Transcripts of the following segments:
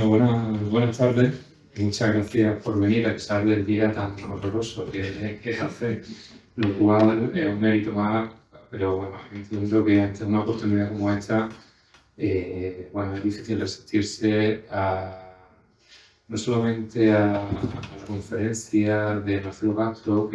Bueno, buenas tardes. Muchas gracias por venir a pesar del día tan horroroso que hace, lo cual es un mérito más, pero bueno, entiendo que ante una oportunidad como esta, bueno, es difícil resistirse no solamente a la conferencia de Marcelo Castro, a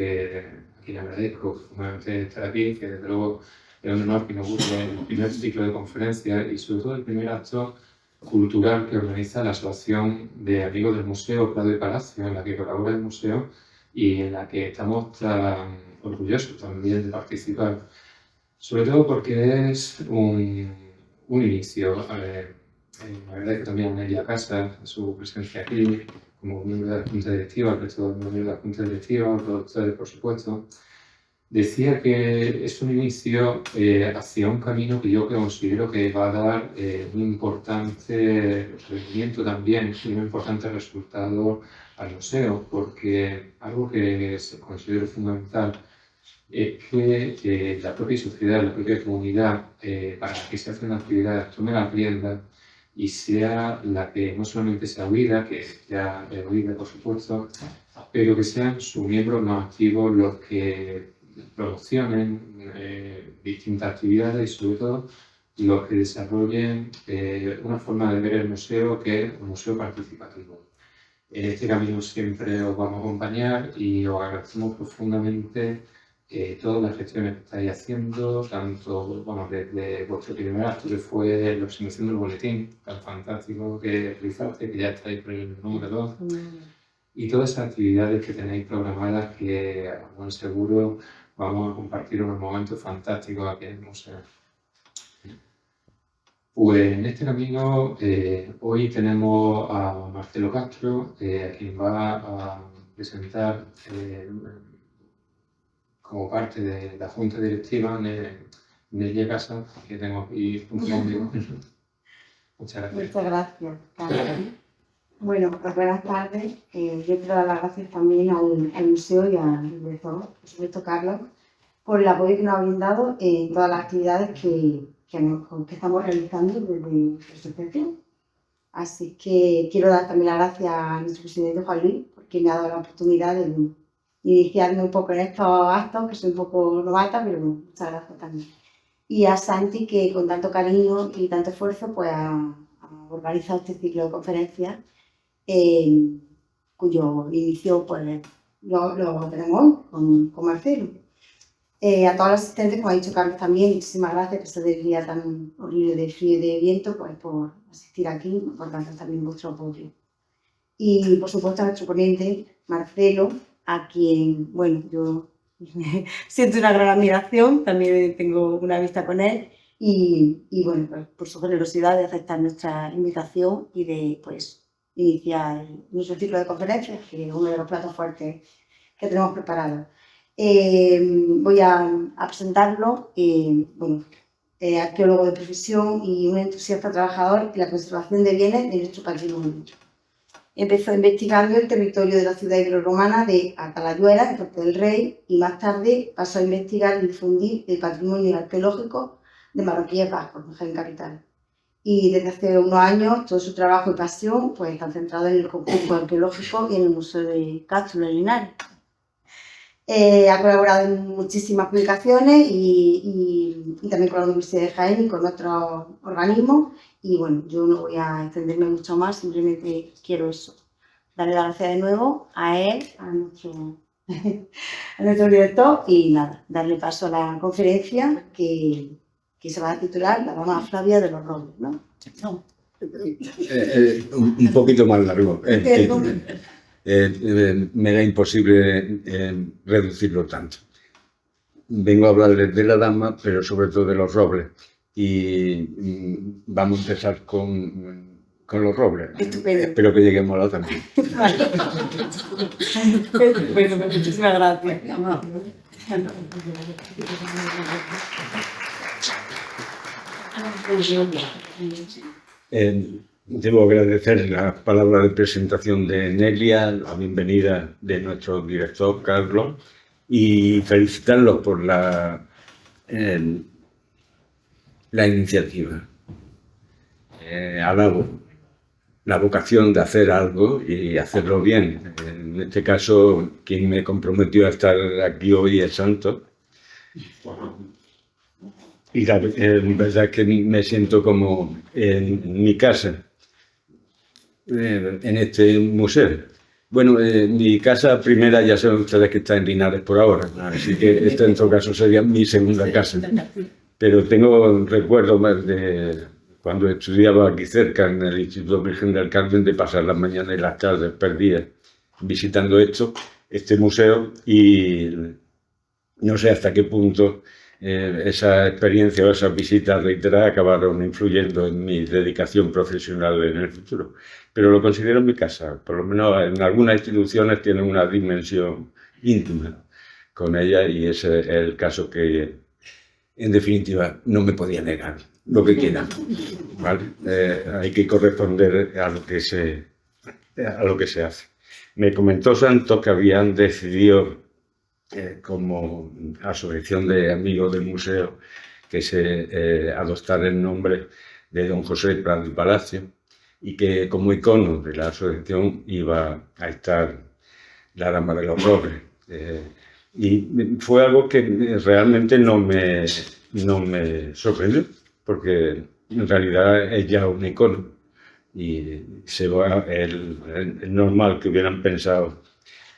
quien agradezco profundamente estar aquí, que desde luego es un honor que nos guste el primer ciclo de conferencias y sobre todo el primer acto cultural que organiza la Asociación de Amigos del Museo Prado y Palacio, en la que colabora el museo y en la que estamos tan orgullosos también de participar. Sobre todo porque es un inicio. Agradezco también a Nelia Casa su presencia aquí, como miembro de la Junta Directiva, al resto de los miembros de la Junta Directiva, a todos ustedes, por supuesto. Decía que es un inicio hacia un camino que yo considero que va a dar un importante rendimiento también y un importante resultado al museo, porque algo que considero fundamental es que la propia sociedad, la propia comunidad, para que se hace una actividad, tome la rienda y sea la que no solamente sea oída, que sea oída por supuesto, pero que sean sus miembros más activos los que promocionen distintas actividades y sobre todo los que desarrollen una forma de ver el museo que es un museo participativo. En este camino siempre os vamos a acompañar y os agradecemos profundamente todas las gestiones que estáis haciendo, tanto bueno, desde vuestro primer acto, que fue la presentación del boletín tan fantástico que realizaste, que ya estáis por el número 2, y todas esas actividades que tenéis programadas que, bueno, seguro vamos a compartir unos momentos fantásticos aquí en el museo. Pues en este camino hoy tenemos a Marcelo Castro, a quien va a presentar como parte de la Junta Directiva Nelia Casa, que tengo aquí junto conmigo. Muchas gracias. Muchas gracias, Carlos. Bueno, pues buenas tardes. Yo quiero dar las gracias también al museo y al director, por supuesto, Carlos, por el apoyo que nos ha brindado en todas las actividades que estamos realizando desde la asociación. Así que quiero dar también las gracias a nuestro presidente Juan Luis, porque me ha dado la oportunidad de iniciarme un poco en estos actos, que soy un poco novata, pero muchas gracias también. Y a Santi, que con tanto cariño y tanto esfuerzo pues, ha organizado este ciclo de conferencias, cuyo inicio pues, lo tenemos hoy con Marcelo. A todos los asistentes, como ha dicho Carlos también, muchísimas gracias, que se del día tan horrible de frío y de viento, pues por asistir aquí, por tanto también vuestro apoyo. Y por supuesto a nuestro ponente, Marcelo, a quien, bueno, yo siento una gran admiración, también tengo una amistad con él, y bueno, pues por su generosidad de aceptar nuestra invitación y de pues iniciar nuestro ciclo de conferencias, que es uno de los platos fuertes que tenemos preparado. Voy a presentarlo, bueno, arqueólogo de profesión y un entusiasta trabajador en la conservación de bienes de nuestro patrimonio. Empezó investigando el territorio de la ciudad iberorromana de Atalayuela, en Puerto del Rey, y más tarde pasó a investigar y difundir el patrimonio arqueológico de Marroquíes Vascos, en Jaén Capital. Y desde hace unos años todo su trabajo y pasión pues, están centrados en el conjunto arqueológico y en el Museo de Castro de Linares. Ha colaborado en muchísimas publicaciones y también con la Universidad de Jaén y con otros organismos. Y bueno, yo no voy a extenderme mucho más, simplemente quiero eso. Darle las gracias de nuevo a él, a nuestro director y nada, darle paso a la conferencia que se va a titular La Dama Flavia de los Robles, ¿no? No. Un poquito más largo. Me era imposible reducirlo tanto. Vengo a hablarles de la dama, pero sobre todo de los robles. Y vamos a empezar con los robles. Estupendo. Espero que lleguemos a la también. Bueno, muchísimas gracias. Debo agradecer la palabra de presentación de Nelia, la bienvenida de nuestro director, Carlos, y felicitarlos por la iniciativa. Alabo la vocación de hacer algo y hacerlo bien. En este caso, quien me comprometió a estar aquí hoy es Santos. Y la verdad es que me siento como en mi casa, en este museo. Bueno, mi casa primera ya saben ustedes que está en Linares por ahora, así que esta en todo caso sería mi segunda casa. Pero tengo recuerdos más de cuando estudiaba aquí cerca en el Instituto Virgen del Carmen de pasar las mañanas y las tardes perdidas visitando este museo y no sé hasta qué punto esa experiencia o esas visitas reiteradas acabaron influyendo en mi dedicación profesional en el futuro. Pero lo considero mi casa, por lo menos en algunas instituciones tienen una dimensión íntima con ella y ese es el caso que, en definitiva, no me podía negar, lo que quiera. ¿Vale? Hay que corresponder a lo que se hace. Me comentó Santos que habían decidido como asociación de amigos del museo que se adoptara el nombre de don José Prat y Palacio y que como icono de la asociación iba a estar la Dama de los Robles. Y fue algo que realmente no me sorprendió, porque en realidad es ya un icono y se va el normal que hubieran pensado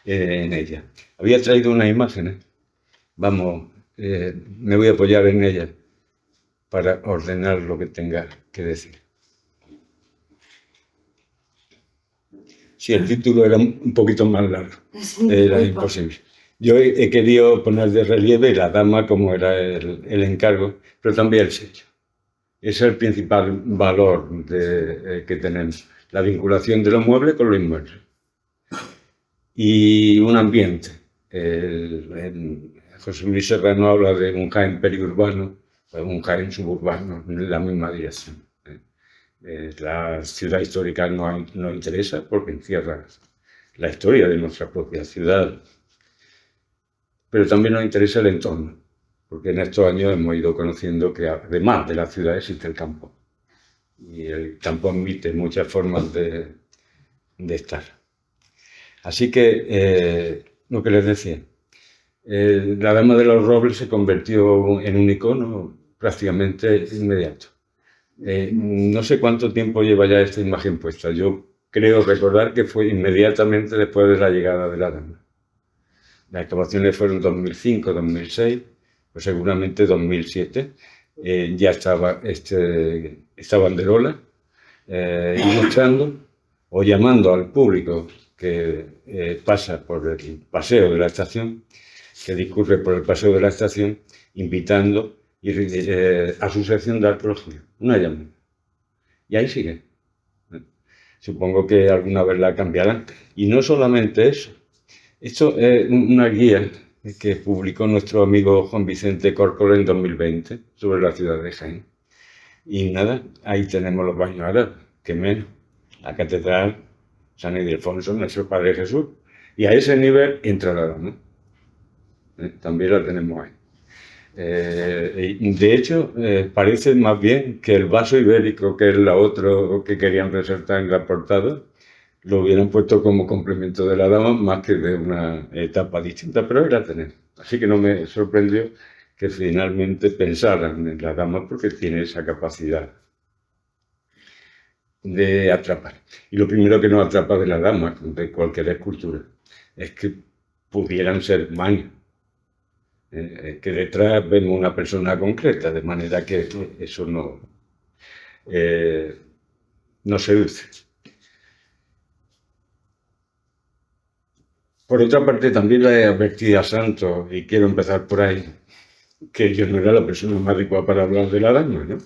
en ella. Había traído unas imágenes, vamos, me voy a apoyar en ellas para ordenar lo que tenga que decir. Si el título era un poquito más largo, era imposible. Yo he querido poner de relieve la dama como era el encargo, pero también el sello. Ese es el principal valor que tenemos, la vinculación de los muebles con lo inmueble. Y un ambiente. José Luis Serrano habla de un Jaén periurbano, un Jaén suburbano, en la misma dirección. La ciudad histórica no interesa porque encierra la historia de nuestra propia ciudad, pero también nos interesa el entorno, porque en estos años hemos ido conociendo que además de la ciudad existe el campo, y el campo admite muchas formas de estar. Así que, lo que les decía, la Dama de los Robles se convirtió en un icono prácticamente inmediato. No sé cuánto tiempo lleva ya esta imagen puesta. Yo creo recordar que fue inmediatamente después de la llegada de la Dama. Las excavaciones fueron 2005, 2006, pues seguramente 2007. Ya estaba esta banderola ilustrando o llamando al público que pasa por el paseo de la estación, que discurre por el paseo de la estación, invitando a su sección de arqueología, una llamada. Y ahí sigue. Supongo que alguna vez la cambiarán. Y no solamente eso. Esto es una guía que publicó nuestro amigo Juan Vicente Córcola en 2020 sobre la ciudad de Jaén. Y nada, ahí tenemos los baños árabes, que menos, la catedral, San Ildefonso, nuestro Padre Jesús. Y a ese nivel entra la Dama. También la tenemos ahí. De hecho, parece más bien que el vaso ibérico, que es la otra que querían resaltar en la portada, lo hubieran puesto como complemento de la Dama más que de una etapa distinta, pero ahí la tenemos. Así que no me sorprendió que finalmente pensaran en la Dama porque tiene esa capacidad de atrapar. Y lo primero que nos atrapa de la Dama, de cualquier escultura, es que pudieran ser manos. Que detrás vemos una persona concreta, de manera que eso no seduce. Por otra parte, también le advertí a Santos, y quiero empezar por ahí, que yo no era la persona más adecuada para hablar de la Dama, ¿no?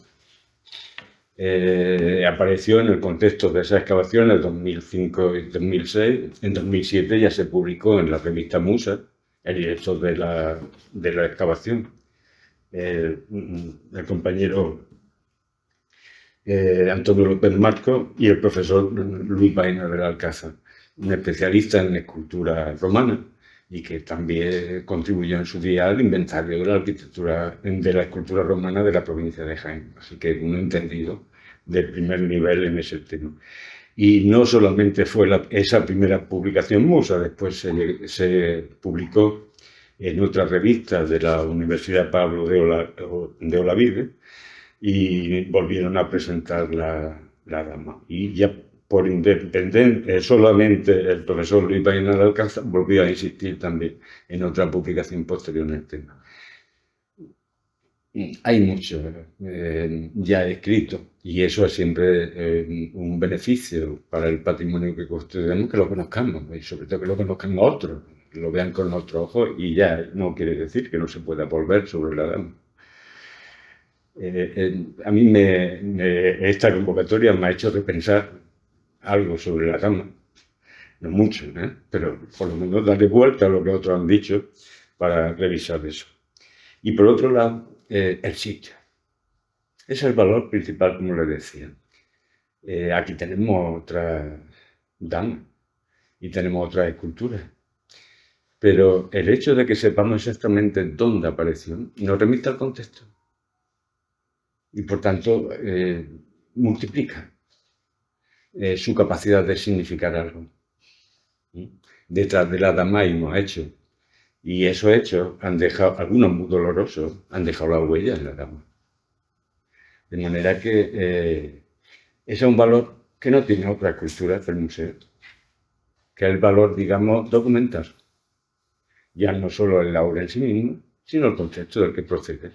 Apareció en el contexto de esas excavaciones en 2005 y 2006. En 2007 ya se publicó en la revista Musa el director de la excavación, el compañero Antonio López Marco, y el profesor Luis Baena del Alcázar, un especialista en escultura romana y que también contribuyó en su día al inventario de la arquitectura, de la escultura romana de la provincia de Jaén. Así que un entendido del primer nivel en ese tema. Y no solamente fue esa primera publicación Musa, después se publicó en otra revista de la Universidad Pablo de Olavide y volvieron a presentar la dama. Y ya por independencia, solamente el profesor Luis Baena de Alcázar volvió a insistir también en otra publicación posterior en el tema. Hay mucho ya escrito y eso es siempre un beneficio para el patrimonio que custodiamos, que lo conozcamos y sobre todo que lo conozcan otros, que lo vean con otros ojos y ya no quiere decir que no se pueda volver sobre la dama. A mí esta convocatoria me ha hecho repensar algo sobre la dama, no mucho, pero por lo menos darle vuelta a lo que otros han dicho para revisar eso. Y por otro lado, el sitio. Es el valor principal, como les decía. Aquí tenemos otra dama y tenemos otras esculturas. Pero el hecho de que sepamos exactamente dónde apareció nos remite al contexto. Y por tanto, multiplica su capacidad de significar algo. Detrás de la dama hay unos hechos. Y esos hechos han dejado, algunos muy dolorosos, han dejado la huella en la dama. De manera que ese es un valor que no tiene otra cultura del museo, que es el valor, digamos, documental. Ya no solo el obra en sí mismo, sino el contexto del que procede.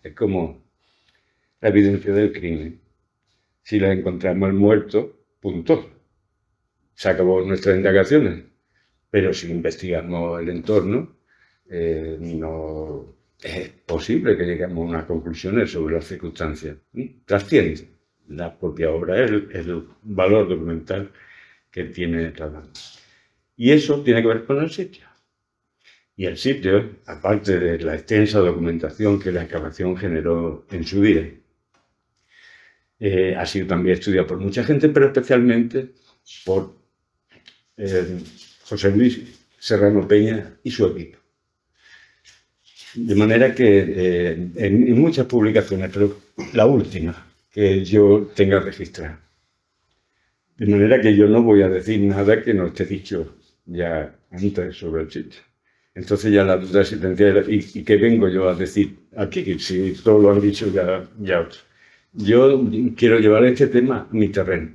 Es como la evidencia del crimen. Si la encontramos el muerto, punto. Se acabó nuestras indagaciones. Pero si investigamos el entorno, no es posible que lleguemos a unas conclusiones sobre las circunstancias. Trasciende la propia obra, el valor documental que tiene la dama. Y eso tiene que ver con el sitio. Y el sitio, aparte de la extensa documentación que la excavación generó en su día, ha sido también estudiado por mucha gente, pero especialmente por José Luis Serrano Peña y su equipo. De manera que en muchas publicaciones, pero la última que yo tenga registrada. De manera que yo no voy a decir nada que no esté dicho ya antes sobre el sitio. Entonces ya la duda existencial, ¿y qué vengo yo a decir aquí? Si todo lo han dicho ya otros. Yo quiero llevar este tema a mi terreno.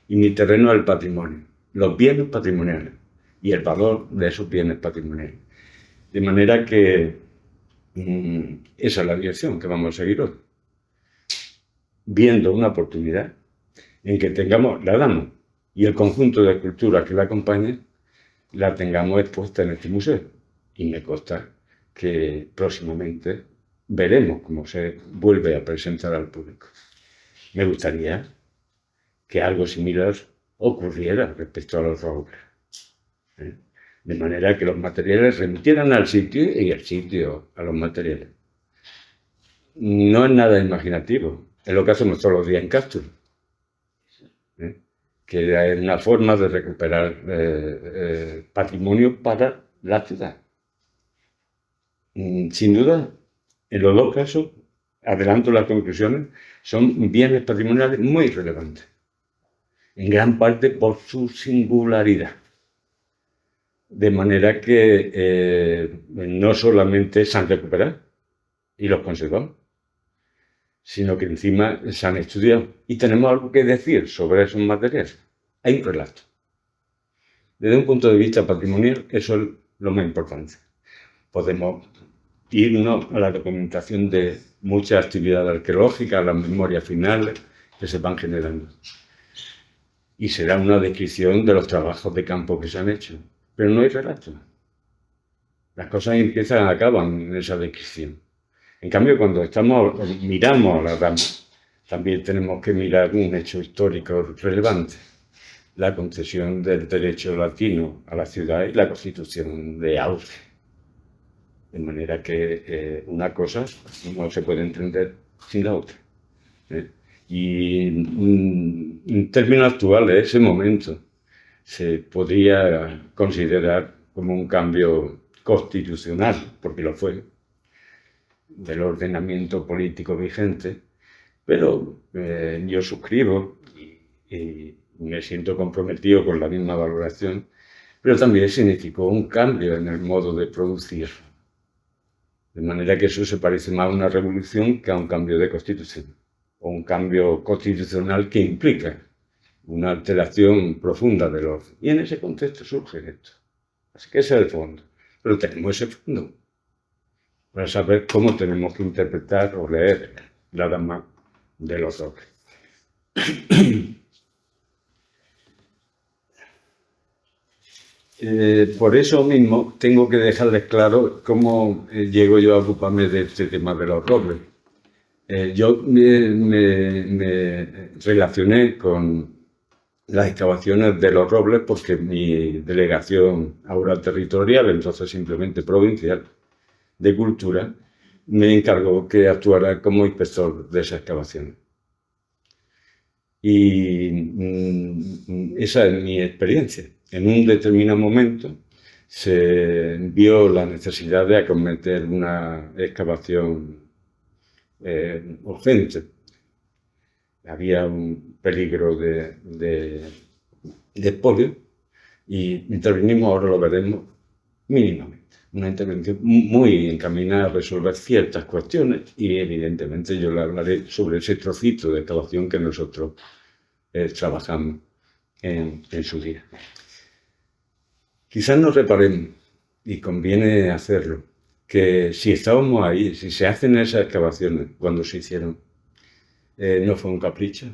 Y mi terreno es el patrimonio, los bienes patrimoniales y el valor de esos bienes patrimoniales. De manera que esa es la dirección que vamos a seguir hoy. Viendo una oportunidad en que tengamos la dama y el conjunto de esculturas que la acompañen, la tengamos expuesta en este museo. Y me consta que próximamente veremos cómo se vuelve a presentar al público. Me gustaría que algo similar ocurriera respecto a los robles. De manera que los materiales remitieran al sitio y el sitio a los materiales. No es nada imaginativo, es lo que hacemos todos los días en Castro, que es una forma de recuperar patrimonio para la ciudad. Sin duda, en los dos casos, adelanto las conclusiones, son bienes patrimoniales muy relevantes, en gran parte por su singularidad. De manera que no solamente se han recuperado y los conservamos, sino que encima se han estudiado. Y tenemos algo que decir sobre esos materiales. Hay un relato. Desde un punto de vista patrimonial, eso es lo más importante. Podemos irnos a la documentación de muchas actividades arqueológicas, a las memorias finales que se van generando. Y será una descripción de los trabajos de campo que se han hecho. Pero no hay relato. Las cosas empiezan y acaban en esa descripción. En cambio, cuando miramos a la dama, también tenemos que mirar un hecho histórico relevante. La concesión del derecho latino a la ciudad y la constitución de Auge. De manera que una cosa no se puede entender sin la otra. Y en términos actuales, ese momento se podría considerar como un cambio constitucional, porque lo fue, del ordenamiento político vigente, pero yo suscribo y me siento comprometido con la misma valoración, pero también significó un cambio en el modo de producir. De manera que eso se parece más a una revolución que a un cambio de constitución, o un cambio constitucional que implica una alteración profunda de los... Y en ese contexto surge esto. Así que ese es el fondo. Pero tenemos ese fondo para saber cómo tenemos que interpretar o leer la Dama de los Robles. Por eso mismo tengo que dejarles claro cómo llego yo a ocuparme de este tema de los robles. Yo me relacioné con las excavaciones de los robles porque mi delegación ahora territorial, entonces simplemente provincial, de cultura, me encargó que actuara como inspector de esas excavaciones. Y esa es mi experiencia. En un determinado momento se vio la necesidad de acometer una excavación urgente. Había un peligro de expolio y intervenimos, ahora lo veremos, mínimamente. Una intervención muy encaminada a resolver ciertas cuestiones y evidentemente yo le hablaré sobre ese trocito de excavación que nosotros trabajamos en su día. Quizás nos reparemos, y conviene hacerlo, que si estábamos ahí, si se hacen esas excavaciones cuando se hicieron, no fue un capricho,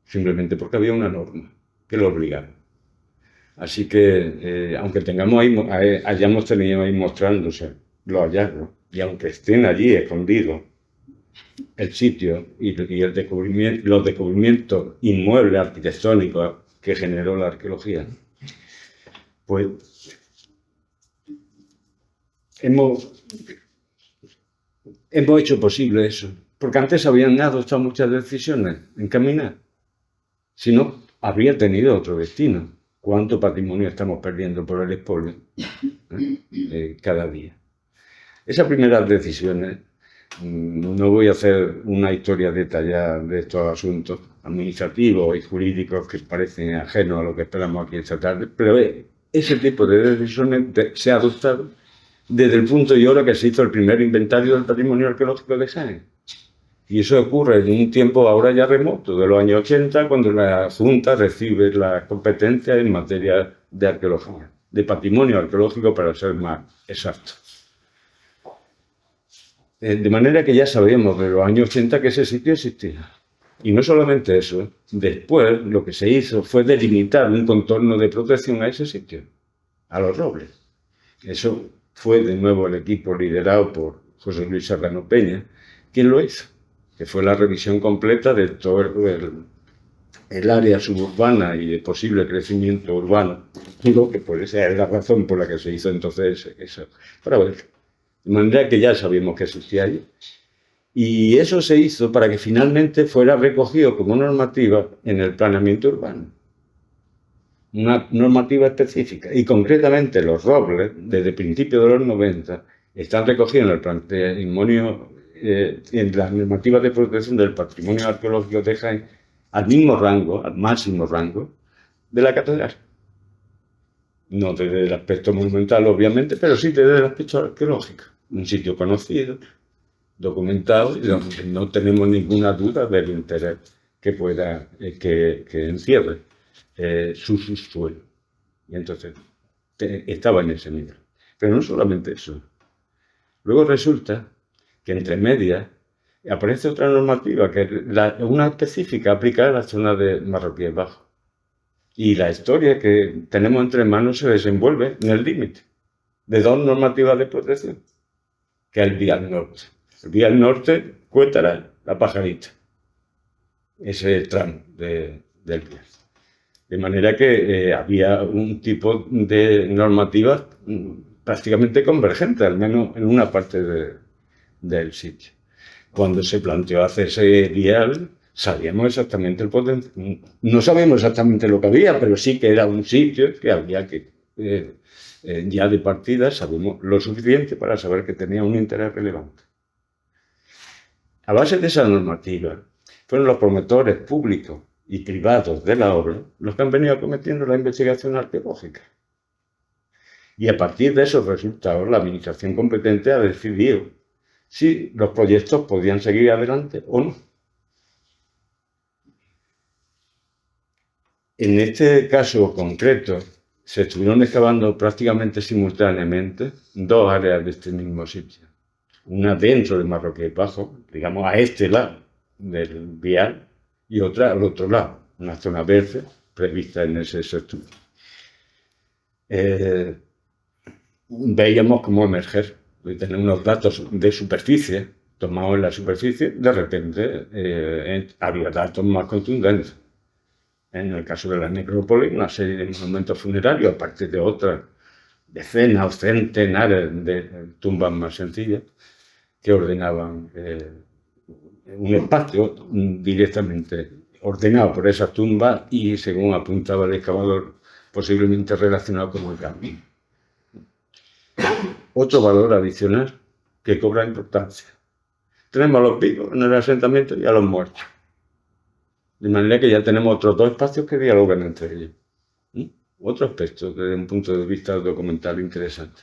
simplemente porque había una norma que lo obligaba. Así que, aunque hayamos tenido ahí mostrándose los hallazgos, y aunque estén allí escondidos el sitio y los descubrimientos inmuebles arquitectónicos que generó la arqueología, pues hemos hecho posible eso. Porque antes habían adoptado muchas decisiones en caminar. Si no, habría tenido otro destino. ¿Cuánto patrimonio estamos perdiendo por el expolio cada día? Esas primeras decisiones, no voy a hacer una historia detallada de estos asuntos administrativos y jurídicos que parecen ajenos a lo que esperamos aquí esta tarde, pero ese tipo de decisiones se ha adoptado desde el punto y hora que se hizo el primer inventario del patrimonio arqueológico de Jaén. Y eso ocurre en un tiempo ahora ya remoto, de los años 80, cuando la Junta recibe las competencias en materia de arqueología, de patrimonio arqueológico para ser más exacto. De manera que ya sabíamos de los años 80 que ese sitio existía. Y no solamente eso, después lo que se hizo fue delimitar un contorno de protección a ese sitio, a los robles. Eso fue de nuevo el equipo liderado por José Luis Serrano Peña quien lo hizo, que fue la revisión completa de todo el área suburbana y de posible crecimiento urbano. Digo que por esa es la razón por la que se hizo entonces eso. Para ver. De manera que ya sabíamos que existía allí. Y eso se hizo para que finalmente fuera recogido como normativa en el planeamiento urbano. Una normativa específica. Y concretamente los robles, desde principios de los 90, están recogidos en el patrimonio, en las normativas de protección del patrimonio arqueológico de Jaén, al mismo rango, al máximo rango, de la catedral. No desde el aspecto monumental, obviamente, pero sí desde el aspecto arqueológico. Un sitio conocido, documentado, y donde no tenemos ninguna duda del interés que pueda, que encierre su subsuelo. Y entonces estaba en ese nivel. Pero no solamente eso. Luego resulta que entre medias aparece otra normativa, que es una específica aplicada a la zona de Marroquíes Bajo. Y la historia que tenemos entre manos se desenvuelve en el límite de dos normativas de protección, que es el Vial Norte. El Vial Norte, Cuétara, La Pajarita. Ese tramo del vial. De manera que había un tipo de normativas prácticamente convergente, al menos en una parte del sitio. Cuando se planteó hacer ese vial, sabíamos exactamente el potencial. No sabíamos exactamente lo que había, pero sí que era un sitio que había que, ya de partida, sabíamos lo suficiente para saber que tenía un interés relevante. A base de esa normativa, fueron los promotores públicos y privados de la obra los que han venido acometiendo la investigación arqueológica. Y a partir de esos resultados, la administración competente ha decidido si los proyectos podían seguir adelante o no. En este caso concreto, se estuvieron excavando prácticamente simultáneamente dos áreas de este mismo sitio. Una dentro de Marroquín Bajo, digamos a este lado del vial, y otra al otro lado, una zona verde prevista en ese sector. Veíamos cómo emerger, tener unos datos de superficie, tomados en la superficie, de repente había datos más contundentes. En el caso de la necrópolis, una serie de monumentos funerarios, aparte de otras decenas o centenares de tumbas más sencillas, que ordenaban un espacio directamente ordenado por esas tumbas y, según apuntaba el excavador, posiblemente relacionado con el camino. Otro valor adicional que cobra importancia. Tenemos a los vivos en el asentamiento y a los muertos. De manera que ya tenemos otros dos espacios que dialogan entre ellos. Otro aspecto desde un punto de vista documental interesante.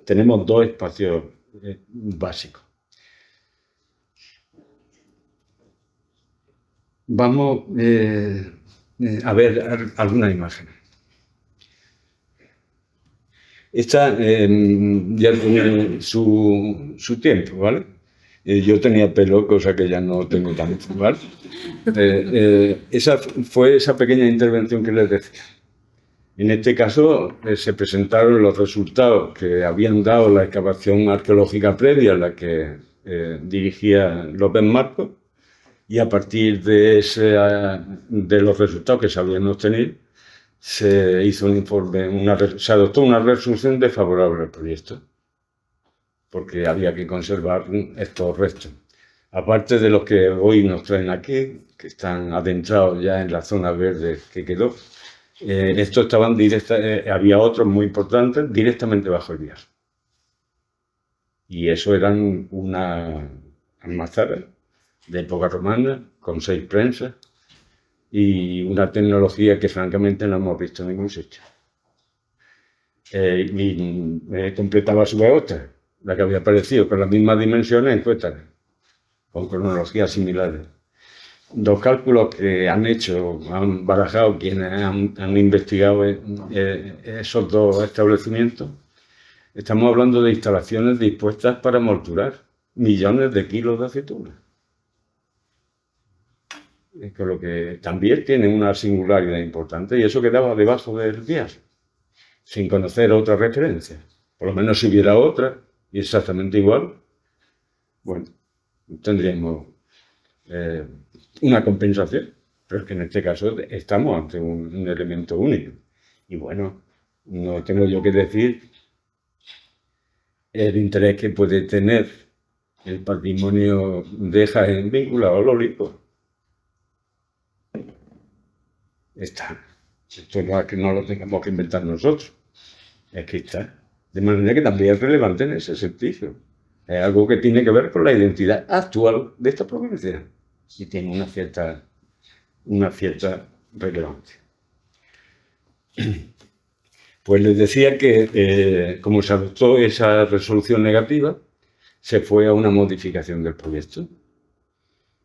Tenemos dos espacios básicos. Vamos a ver algunas imágenes. Esta ya tiene su tiempo, ¿vale? Yo tenía pelo, cosa que ya no tengo tanto, ¿vale? Esa fue esa pequeña intervención que les decía. En este caso se presentaron los resultados que habían dado la excavación arqueológica previa a la que dirigía López Marcos, y a partir de los resultados que se habían obtenido, se hizo un informe, se adoptó una resolución desfavorable al proyecto, porque había que conservar estos restos. Aparte de los que hoy nos traen aquí, que están adentrados ya en la zona verde que quedó, estos estaban había otros muy importantes directamente bajo el vial. Y eso eran una almazara de época romana, con 6 prensas, y una tecnología que francamente no hemos visto en ningún sitio. Y completaba su vez otra, la que había aparecido con las mismas dimensiones en Cuétara, con cronologías similares. Los cálculos que han hecho, han barajado quienes han investigado esos dos establecimientos, estamos hablando de instalaciones dispuestas para molturar millones de kilos de aceituna. Con lo que también tiene una singularidad importante, y eso quedaba debajo del vial, sin conocer otra referencia. Por lo menos si hubiera otra, y exactamente igual, bueno, tendríamos una compensación, pero es que en este caso estamos ante un elemento único. Y bueno, no tengo yo que decir el interés que puede tener el patrimonio de Jaén vinculado al Olimpo. Está. Esto no es que no lo tengamos que inventar nosotros, es que está. De manera que también es relevante en ese sentido. Es algo que tiene que ver con la identidad actual de esta provincia y tiene una cierta relevancia. Pues les decía que, como se adoptó esa resolución negativa, se fue a una modificación del proyecto.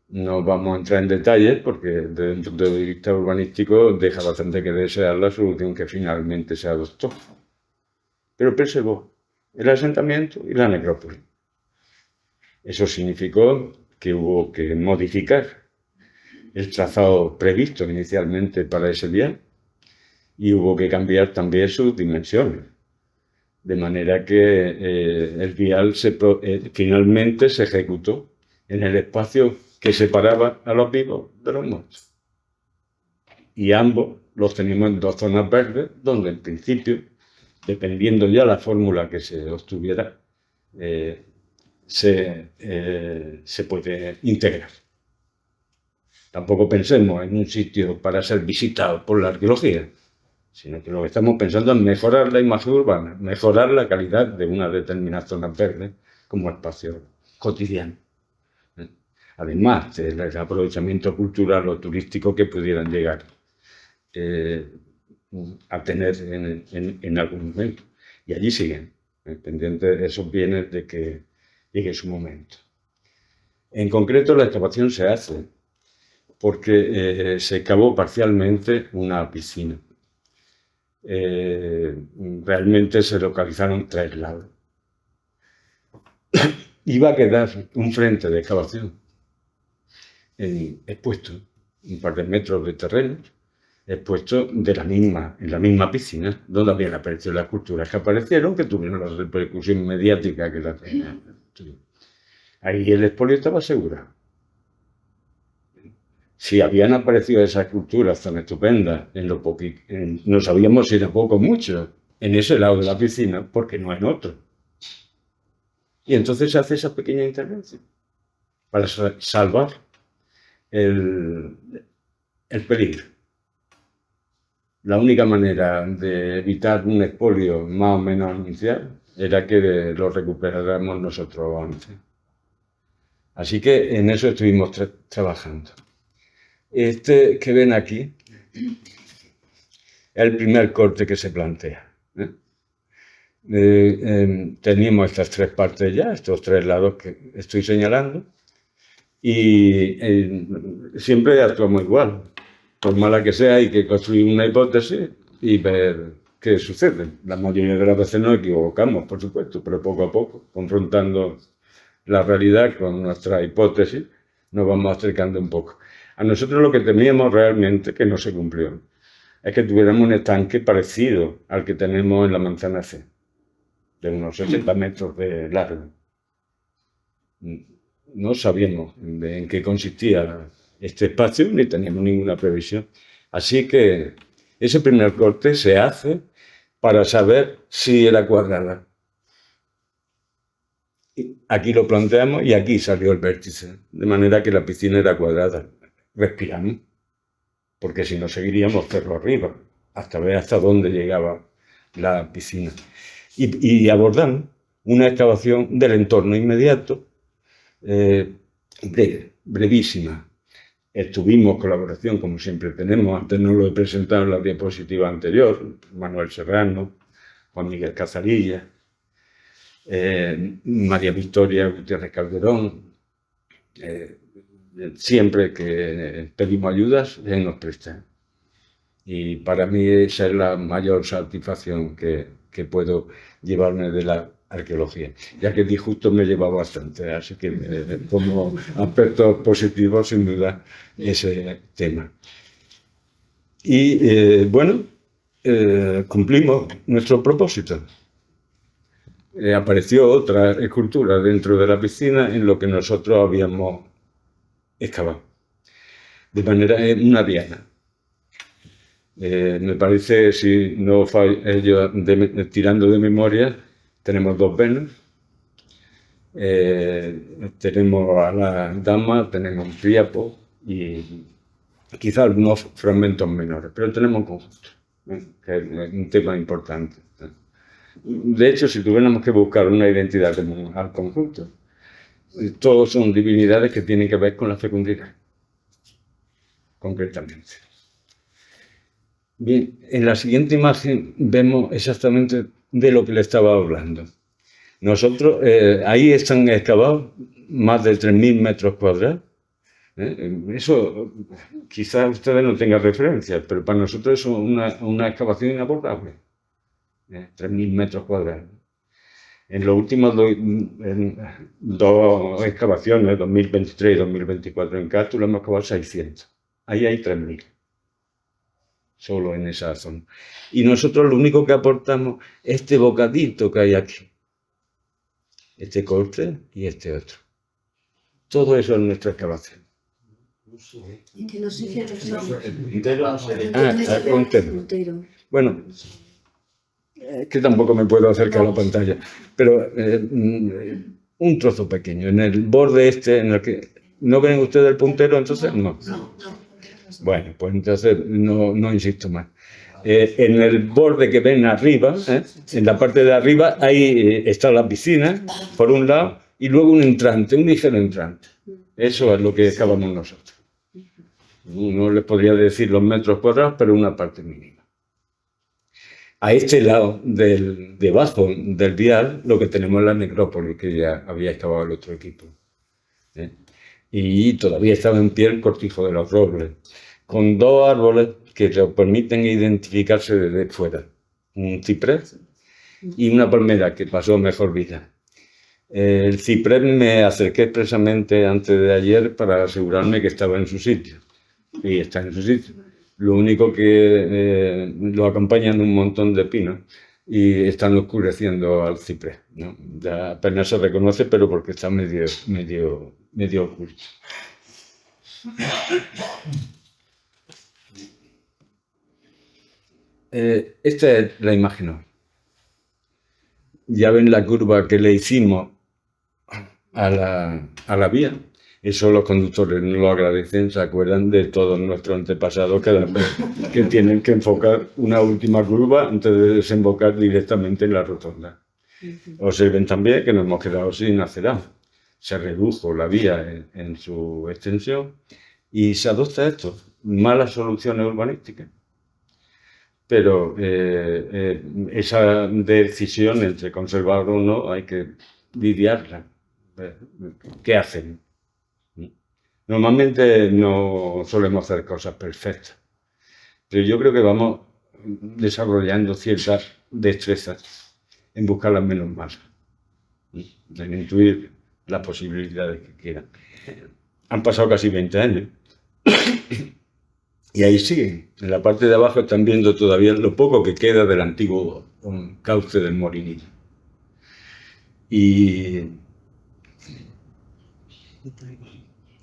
No vamos a entrar en detalles porque desde un punto de vista urbanístico deja bastante que desear la solución que finalmente se adoptó. Pero preservó el asentamiento y la necrópolis. Eso significó que hubo que modificar el trazado previsto inicialmente para ese vial y hubo que cambiar también sus dimensiones. De manera que el vial finalmente se ejecutó en el espacio que separaba a los vivos de los muertos. Y ambos los teníamos en 2 zonas verdes, donde en principio, dependiendo ya la fórmula que se obtuviera, se puede integrar. Tampoco pensemos en un sitio para ser visitado por la arqueología, sino que lo que estamos pensando es mejorar la imagen urbana, mejorar la calidad de una determinada zona verde como espacio cotidiano. además del aprovechamiento cultural o turístico que pudieran llegar a tener en algún momento. Y allí siguen, pendientes de esos bienes de que llegue su momento. En concreto, la excavación se hace porque se cavó parcialmente una piscina. Realmente se localizaron 3 lados. Iba a quedar un frente de excavación expuesto, un par de metros de terreno, expuesto en la misma piscina, donde habían aparecido las culturas que aparecieron, que tuvieron la repercusión mediática que la tenían. Ahí el expolio estaba asegurado. Si habían aparecido esas culturas tan estupendas, no sabíamos si era poco o mucho, en ese lado de la piscina, porque no en otro. Y entonces se hace esa pequeña intervención para salvar el peligro. La única manera de evitar un expolio más o menos anunciado era que lo recuperáramos nosotros antes. Así que en eso estuvimos trabajando. Este que ven aquí es el primer corte que se plantea. Teníamos estas 3 partes ya, estos 3 lados que estoy señalando, y siempre actuamos igual. Por mala que sea, hay que construir una hipótesis y ver qué sucede. La mayoría de las veces nos equivocamos, por supuesto, pero poco a poco, confrontando la realidad con nuestra hipótesis, nos vamos acercando un poco. A nosotros lo que temíamos realmente, que no se cumplió, es que tuviéramos un estanque parecido al que tenemos en la Manzana C, de unos 60 metros de largo. No sabíamos en qué consistía este espacio, ni teníamos ninguna previsión. Así que ese primer corte se hace para saber si era cuadrada. Aquí lo planteamos y aquí salió el vértice, de manera que la piscina era cuadrada. Respiramos, porque si no seguiríamos cerro arriba, hasta ver hasta dónde llegaba la piscina. Y abordamos una excavación del entorno inmediato, brevísima. Tuvimos colaboración, como siempre tenemos, antes no lo he presentado en la diapositiva anterior, Manuel Serrano, Juan Miguel Cazarilla, María Victoria Gutiérrez Calderón. Siempre que pedimos ayudas, él nos presta. Y para mí esa es la mayor satisfacción que puedo llevarme de la arqueología, ya que justo me lleva bastante, así que como aspectos positivos, sin duda, ese tema. Y bueno, cumplimos nuestro propósito. Apareció otra escultura dentro de la piscina en lo que nosotros habíamos excavado, de manera una diana. Me parece, si no fallo, tirando de memoria, tenemos 2 Venus, tenemos a la dama, tenemos un Priapo y quizá algunos fragmentos menores, pero tenemos un conjunto, que es un tema importante. De hecho, si tuviéramos que buscar una identidad común al conjunto, todos son divinidades que tienen que ver con la fecundidad, concretamente. Bien, en la siguiente imagen vemos exactamente de lo que le estaba hablando. Nosotros, ahí están excavados más de 3.000 metros cuadrados. Eso quizás ustedes no tengan referencia, pero para nosotros es una excavación inabordable. 3.000 metros cuadrados. En los últimos 2 excavaciones, 2023 y 2024 en Cátulo, hemos excavado 600. Ahí hay 3.000. Solo en esa zona. Y nosotros lo único que aportamos es este bocadito que hay aquí. Este corte y este otro. Todo eso es nuestra excavación. Que no sé qué entero. Bueno, es que tampoco me puedo acercar a la pantalla, pero un trozo pequeño. En el borde este, en el que... ¿No ven ustedes el puntero entonces? No. Bueno, pues entonces no insisto más. En el borde que ven arriba, en la parte de arriba, ahí está la piscina, por un lado, y luego un entrante, un ligero entrante. Eso es lo que excavamos nosotros. No les podría decir los metros cuadrados, pero una parte mínima. A este lado, debajo del vial, lo que tenemos es la necrópolis, que ya había excavado el otro equipo. Y todavía estaba en pie el cortijo de los robles, con dos árboles que le permiten identificarse desde fuera. Un ciprés y una palmera que pasó mejor vida. El ciprés me acerqué expresamente antes de ayer para asegurarme que estaba en su sitio. Y está en su sitio. Lo único que lo acompañan un montón de pinos y están oscureciendo al ciprés, ¿no? Ya apenas se reconoce, pero porque está medio oculto. Esta es la imagen hoy. Ya ven la curva que le hicimos a la vía. Eso los conductores no lo agradecen, se acuerdan de todos nuestros antepasados cada vez que tienen que enfocar una última curva antes de desembocar directamente en la rotonda. Observen también que nos hemos quedado sin acerado. Se redujo la vía en su extensión y se adopta esto, malas soluciones urbanísticas. Pero esa decisión entre conservar o no hay que lidiarla. ¿Qué hacen? Normalmente no solemos hacer cosas perfectas, pero yo creo que vamos desarrollando ciertas destrezas en buscar las menos malas, en intuir las posibilidades que quieran. Han pasado casi 20 años y ahí siguen. En la parte de abajo están viendo todavía lo poco que queda del antiguo cauce del Molinillo.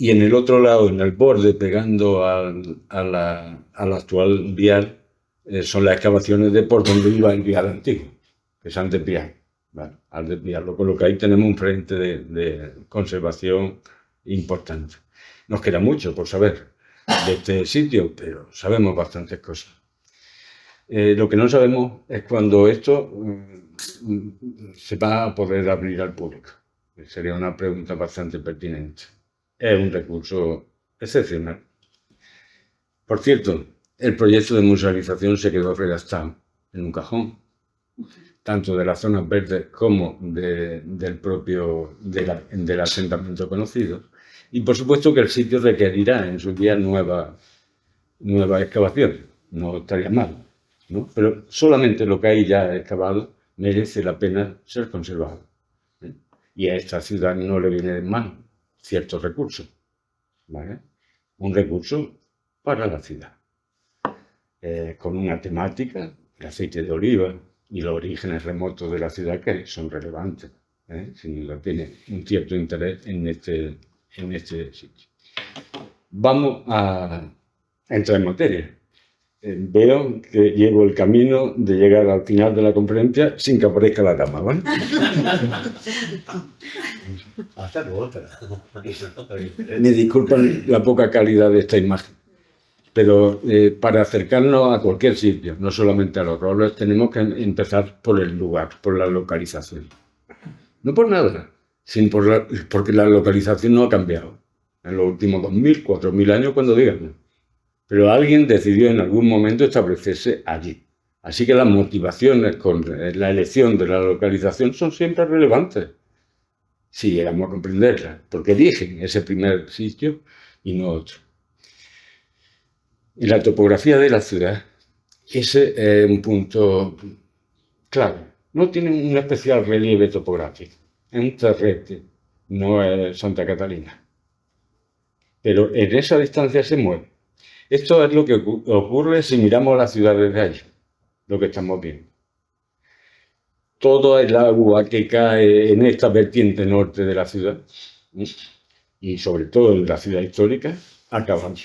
Y en el otro lado, en el borde, pegando a la actual vial, son las excavaciones de por donde iba el vial antiguo, que se han desviado. ¿Vale? Al desviarlo, con lo que ahí tenemos un frente de conservación importante. Nos queda mucho por saber de este sitio, pero sabemos bastantes cosas. Lo que no sabemos es cuándo esto se va a poder abrir al público. Sería una pregunta bastante pertinente. Es un recurso excepcional. Por cierto, el proyecto de musealización se quedó redactado en un cajón, tanto de las zonas verdes como del asentamiento conocido. Y por supuesto que el sitio requerirá en sus días nueva excavación. No estaría mal, ¿no? Pero solamente lo que hay ya excavado merece la pena ser conservado. Y a esta ciudad no le viene de mano ciertos recursos, ¿vale? Un recurso para la ciudad, con una temática, el aceite de oliva y los orígenes remotos de la ciudad que son relevantes, si tiene un cierto interés en este sitio. Vamos a entrar en materia. Veo que llevo el camino de llegar al final de la conferencia sin que aparezca la dama, ¿vale? Hasta otra. Me disculpan la poca calidad de esta imagen, pero para acercarnos a cualquier sitio, no solamente a los robles, tenemos que empezar por el lugar, por la localización. No por nada, sino porque la localización no ha cambiado en los últimos 2000, 4000 años, cuando digan. Pero alguien decidió en algún momento establecerse allí. Así que las motivaciones con la elección de la localización son siempre relevantes, si llegamos a comprenderlas, porque eligen ese primer sitio y no otro. En la topografía de la ciudad, ese es un punto clave. No tiene un especial relieve topográfico. Es un terrete, no es Santa Catalina. Pero en esa distancia se mueve. Esto es lo que ocurre si miramos la ciudad desde allí, lo que estamos viendo. Todo el agua que cae en esta vertiente norte de la ciudad, y sobre todo en la ciudad histórica, acaba allí.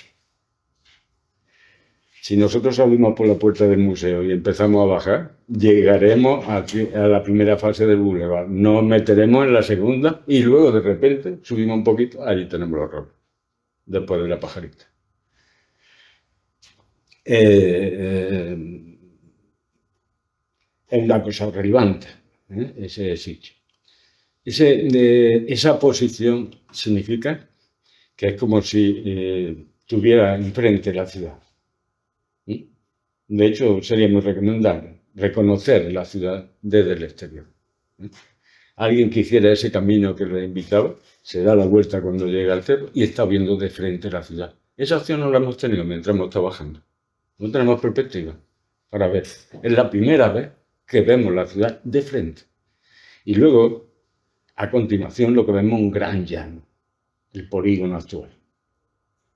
Si nosotros salimos por la puerta del museo y empezamos a bajar, llegaremos a la primera fase del boulevard. Nos meteremos en la segunda y luego de repente subimos un poquito, allí tenemos los robles, después de la pajarita. Es una cosa relevante, ese sitio. Esa posición significa que es como si tuviera enfrente la ciudad. De hecho, sería muy recomendable reconocer la ciudad desde el exterior. Alguien que hiciera ese camino que le invitaba, se da la vuelta cuando llega al cerro y está viendo de frente la ciudad. Esa opción no la hemos tenido mientras hemos estado bajando. No tenemos perspectiva para ver. Es la primera vez que vemos la ciudad de frente. Y luego, a continuación, lo que vemos es un gran llano, el polígono actual.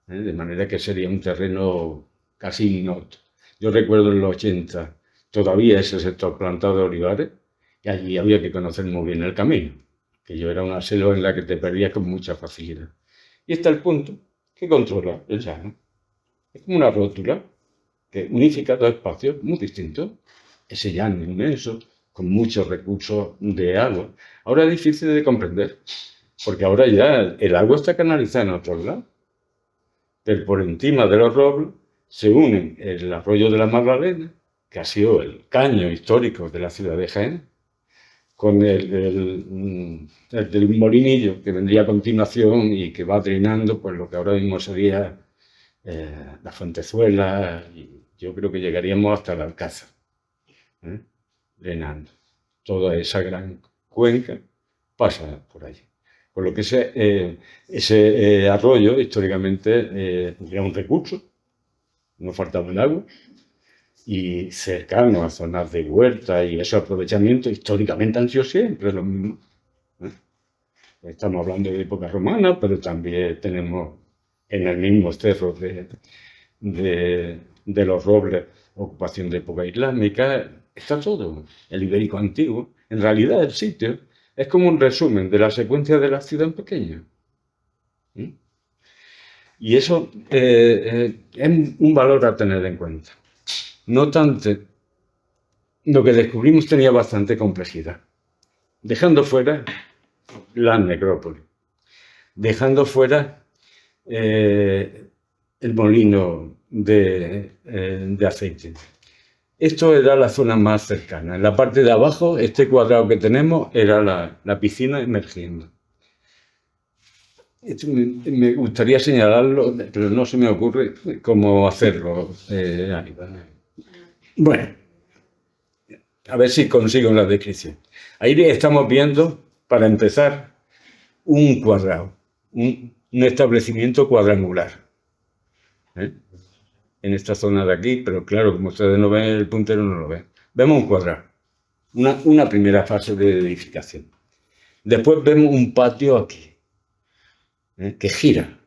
De manera que sería un terreno casi ignoto. Yo recuerdo en los 80, todavía ese sector plantado de olivares, y allí había que conocer muy bien el camino, que yo era una selva en la que te perdías con mucha facilidad. Y está el punto que controla el llano. Es como una rótula que unifica dos espacios muy distintos. Ese llano inmenso, con muchos recursos de agua. Ahora es difícil de comprender, porque ahora ya el agua está canalizada en otros lados. Pero por encima de los robles se unen el arroyo de la Magdalena, que ha sido el caño histórico de la ciudad de Jaén, con el del Molinillo, que vendría a continuación y que va drenando pues, lo que ahora mismo sería la Fuentezuela, y yo creo que llegaríamos hasta el Alcázar, drenando. Toda esa gran cuenca pasa por allí. Por lo que ese arroyo históricamente era un recurso, no faltaba el agua, y cercano a zonas de huerta y ese aprovechamiento históricamente han sido siempre lo mismo. Estamos hablando de época romana, pero también tenemos en el mismo cerro de los Robles ocupación de época islámica. Está todo, el ibérico antiguo. En realidad el sitio es como un resumen de la secuencia de la ciudad en pequeño. Y eso es un valor a tener en cuenta. No obstante, lo que descubrimos tenía bastante complejidad. Dejando fuera las necrópolis, dejando fuera el molino de aceite. Esto era la zona más cercana. En la parte de abajo, este cuadrado que tenemos era la piscina emergiendo. Esto me gustaría señalarlo, pero no se me ocurre cómo hacerlo. Bueno, a ver si consigo la descripción. Ahí estamos viendo, para empezar, un cuadrado, un establecimiento cuadrangular. En esta zona de aquí, pero claro, como ustedes no ven, el puntero no lo ven. Vemos un cuadrado, una primera fase de edificación. Después vemos un patio aquí, que gira.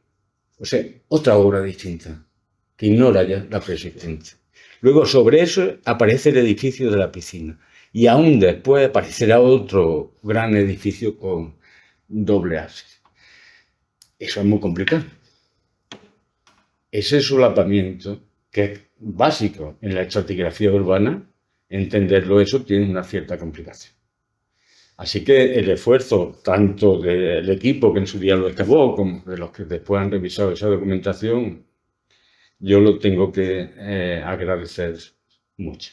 O sea, otra obra distinta, que ignora ya la preexistencia. Luego, sobre eso, aparece el edificio de la piscina. Y aún después aparecerá otro gran edificio con doble ábside. Eso es muy complicado. Ese solapamiento, que es básico en la estratigrafía urbana, entenderlo eso tiene una cierta complicación. Así que el esfuerzo tanto del equipo que en su día lo excavó, como de los que después han revisado esa documentación, yo lo tengo que agradecer mucho.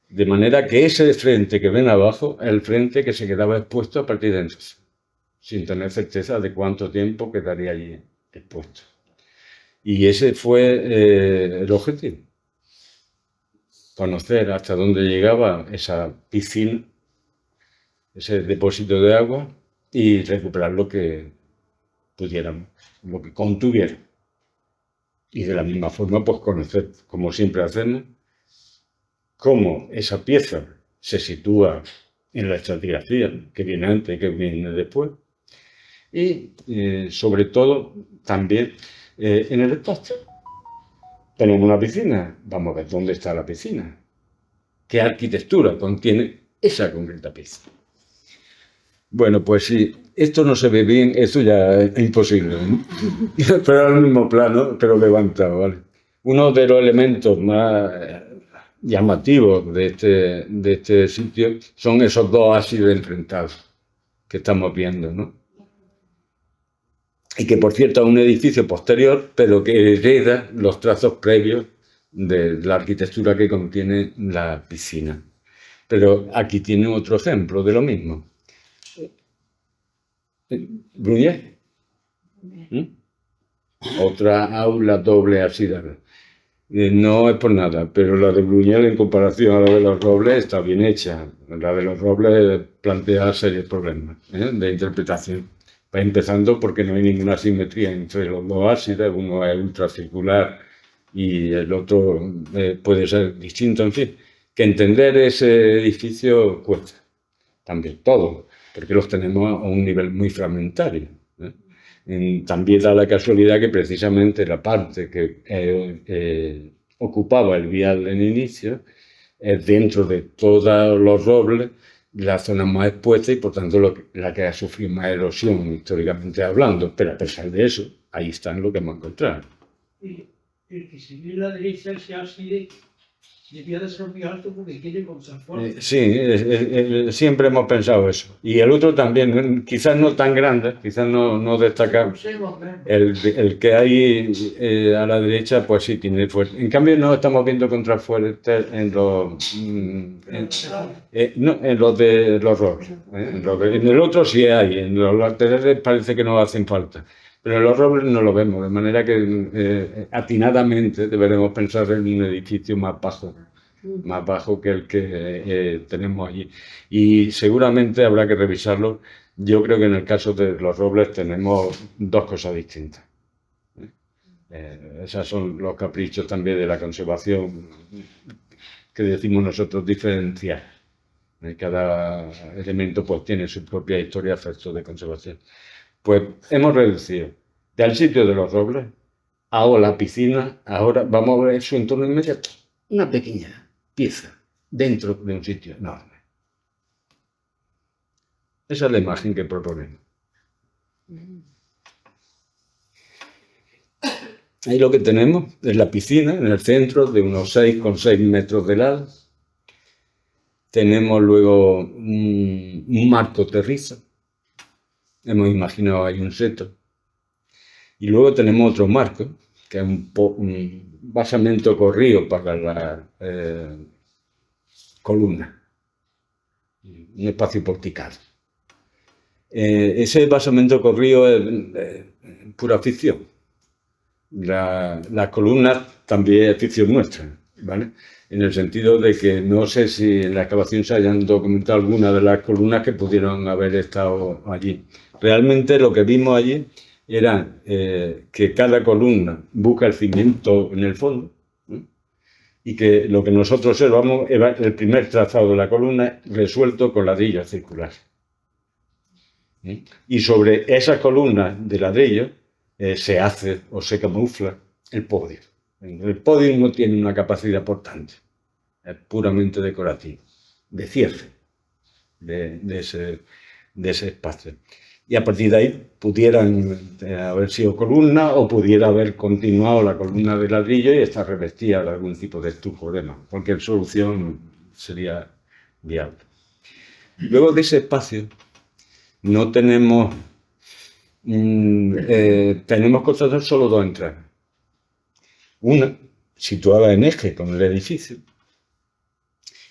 De manera que ese frente que ven abajo es el frente que se quedaba expuesto a partir de entonces, sin tener certeza de cuánto tiempo quedaría allí expuesto. Y ese fue el objetivo. Conocer hasta dónde llegaba esa piscina, ese depósito de agua, y recuperar lo que pudiéramos, lo que contuviera. Y de la misma forma, pues conocer, como siempre hacemos, cómo esa pieza se sitúa en la estratigrafía, que viene antes y que viene después. Y, sobre todo, también en el espacio. Tenemos una piscina, vamos a ver dónde está la piscina. ¿Qué arquitectura contiene esa concreta pieza? Bueno, pues si esto no se ve bien, esto ya es imposible, ¿no? Pero al mismo plano, pero levantado, ¿vale? Uno de los elementos más llamativos de este sitio son esos dos ábsides enfrentados que estamos viendo, ¿no? Y que, por cierto, es un edificio posterior, pero que hereda los trazos previos de la arquitectura que contiene la piscina. Pero aquí tiene otro ejemplo de lo mismo. Brunier. otra aula doble ábsida. No es por nada, pero la de Bruñel en comparación a la de los Robles está bien hecha. La de los Robles plantea serios problemas de interpretación. Va empezando porque no hay ninguna simetría entre los dos ábsides, uno es ultracircular y el otro puede ser distinto, en fin. Que entender ese edificio cuesta también, todo, porque los tenemos a un nivel muy fragmentario. También da la casualidad que precisamente la parte que ocupaba el vial en inicio es dentro de todos los robles la zona más expuesta y por tanto la que ha sufrido más erosión históricamente hablando, pero a pesar de eso, ahí están lo que hemos encontrado. Y el que se ve a la derecha, ese ábside, debía de ser muy alto porque quiere con San Juan. Sí, siempre hemos pensado eso. Y el otro también, quizás no tan grande, quizás no destaca. El que hay a la derecha, pues sí, tiene fuerte. En cambio, no estamos viendo contrafuertes en los, no, en los de los robles. En el otro sí hay, en los laterales parece que no hacen falta. Pero en los robles no lo vemos, de manera que atinadamente deberemos pensar en un edificio más bajo que el que tenemos allí. Y seguramente habrá que revisarlo. Yo creo que en el caso de los robles tenemos dos cosas distintas. Esos son los caprichos también de la conservación que decimos nosotros diferenciar. Cada elemento pues tiene su propia historia, efectos de conservación. Pues hemos reducido del sitio de los robles a la piscina. Ahora vamos a ver su entorno inmediato. Una pequeña pieza dentro de un sitio enorme. Esa es la imagen que proponemos. Ahí lo que tenemos es la piscina en el centro de unos 6,6 metros de lado. Tenemos luego un marco terrizo. Hemos imaginado ahí un seto. Y luego tenemos otro marco, que es un basamento corrido para la columna. Un espacio porticado. Ese basamento corrido es pura ficción. La columna también es ficción nuestra, ¿vale? En el sentido de que no sé si en la excavación se hayan documentado algunas de las columnas que pudieron haber estado allí. Realmente lo que vimos allí era que cada columna busca el cimiento en el fondo, y que lo que nosotros observamos era el primer trazado de la columna resuelto con ladrillos circulares. Y sobre esas columnas de ladrillo se hace o se camufla el podio. El podio no tiene una capacidad portante, es puramente decorativo, de cierre de ese espacio. Y a partir de ahí pudieran haber sido columnas o pudiera haber continuado la columna de ladrillo y estar revestida de algún tipo de estuco o demás. Cualquier solución sería viable. Luego de ese espacio no tenemos, tenemos constatar solo dos entradas. Una situada en eje con el edificio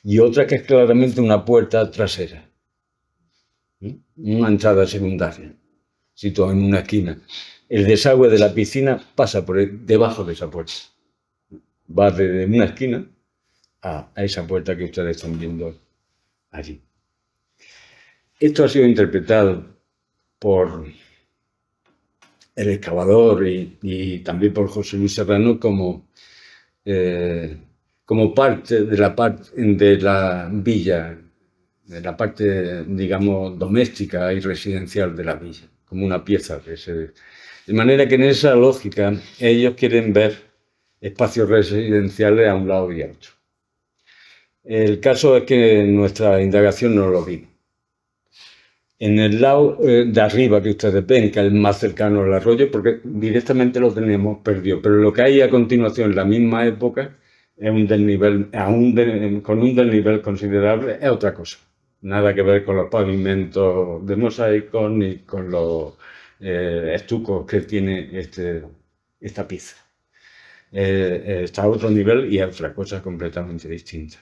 y otra que es claramente una puerta trasera. Una entrada secundaria, situada en una esquina. El desagüe de la piscina pasa por debajo de esa puerta. Va desde una esquina a esa puerta que ustedes están viendo allí. Esto ha sido interpretado por el excavador y también por José Luis Serrano como parte de la villa, de la parte, digamos, doméstica y residencial de la villa, como una pieza de ese. De manera que en esa lógica ellos quieren ver espacios residenciales a un lado y a otro. El caso es que en nuestra indagación no lo vimos. En el lado de arriba que ustedes ven, que es más cercano al arroyo, porque directamente lo tenemos perdido, pero lo que hay a continuación en la misma época es un desnivel, con un desnivel considerable, es otra cosa. Nada que ver con los pavimentos de mosaico ni con los estucos que tiene esta pieza. Está a otro nivel y es otra cosa completamente distinta.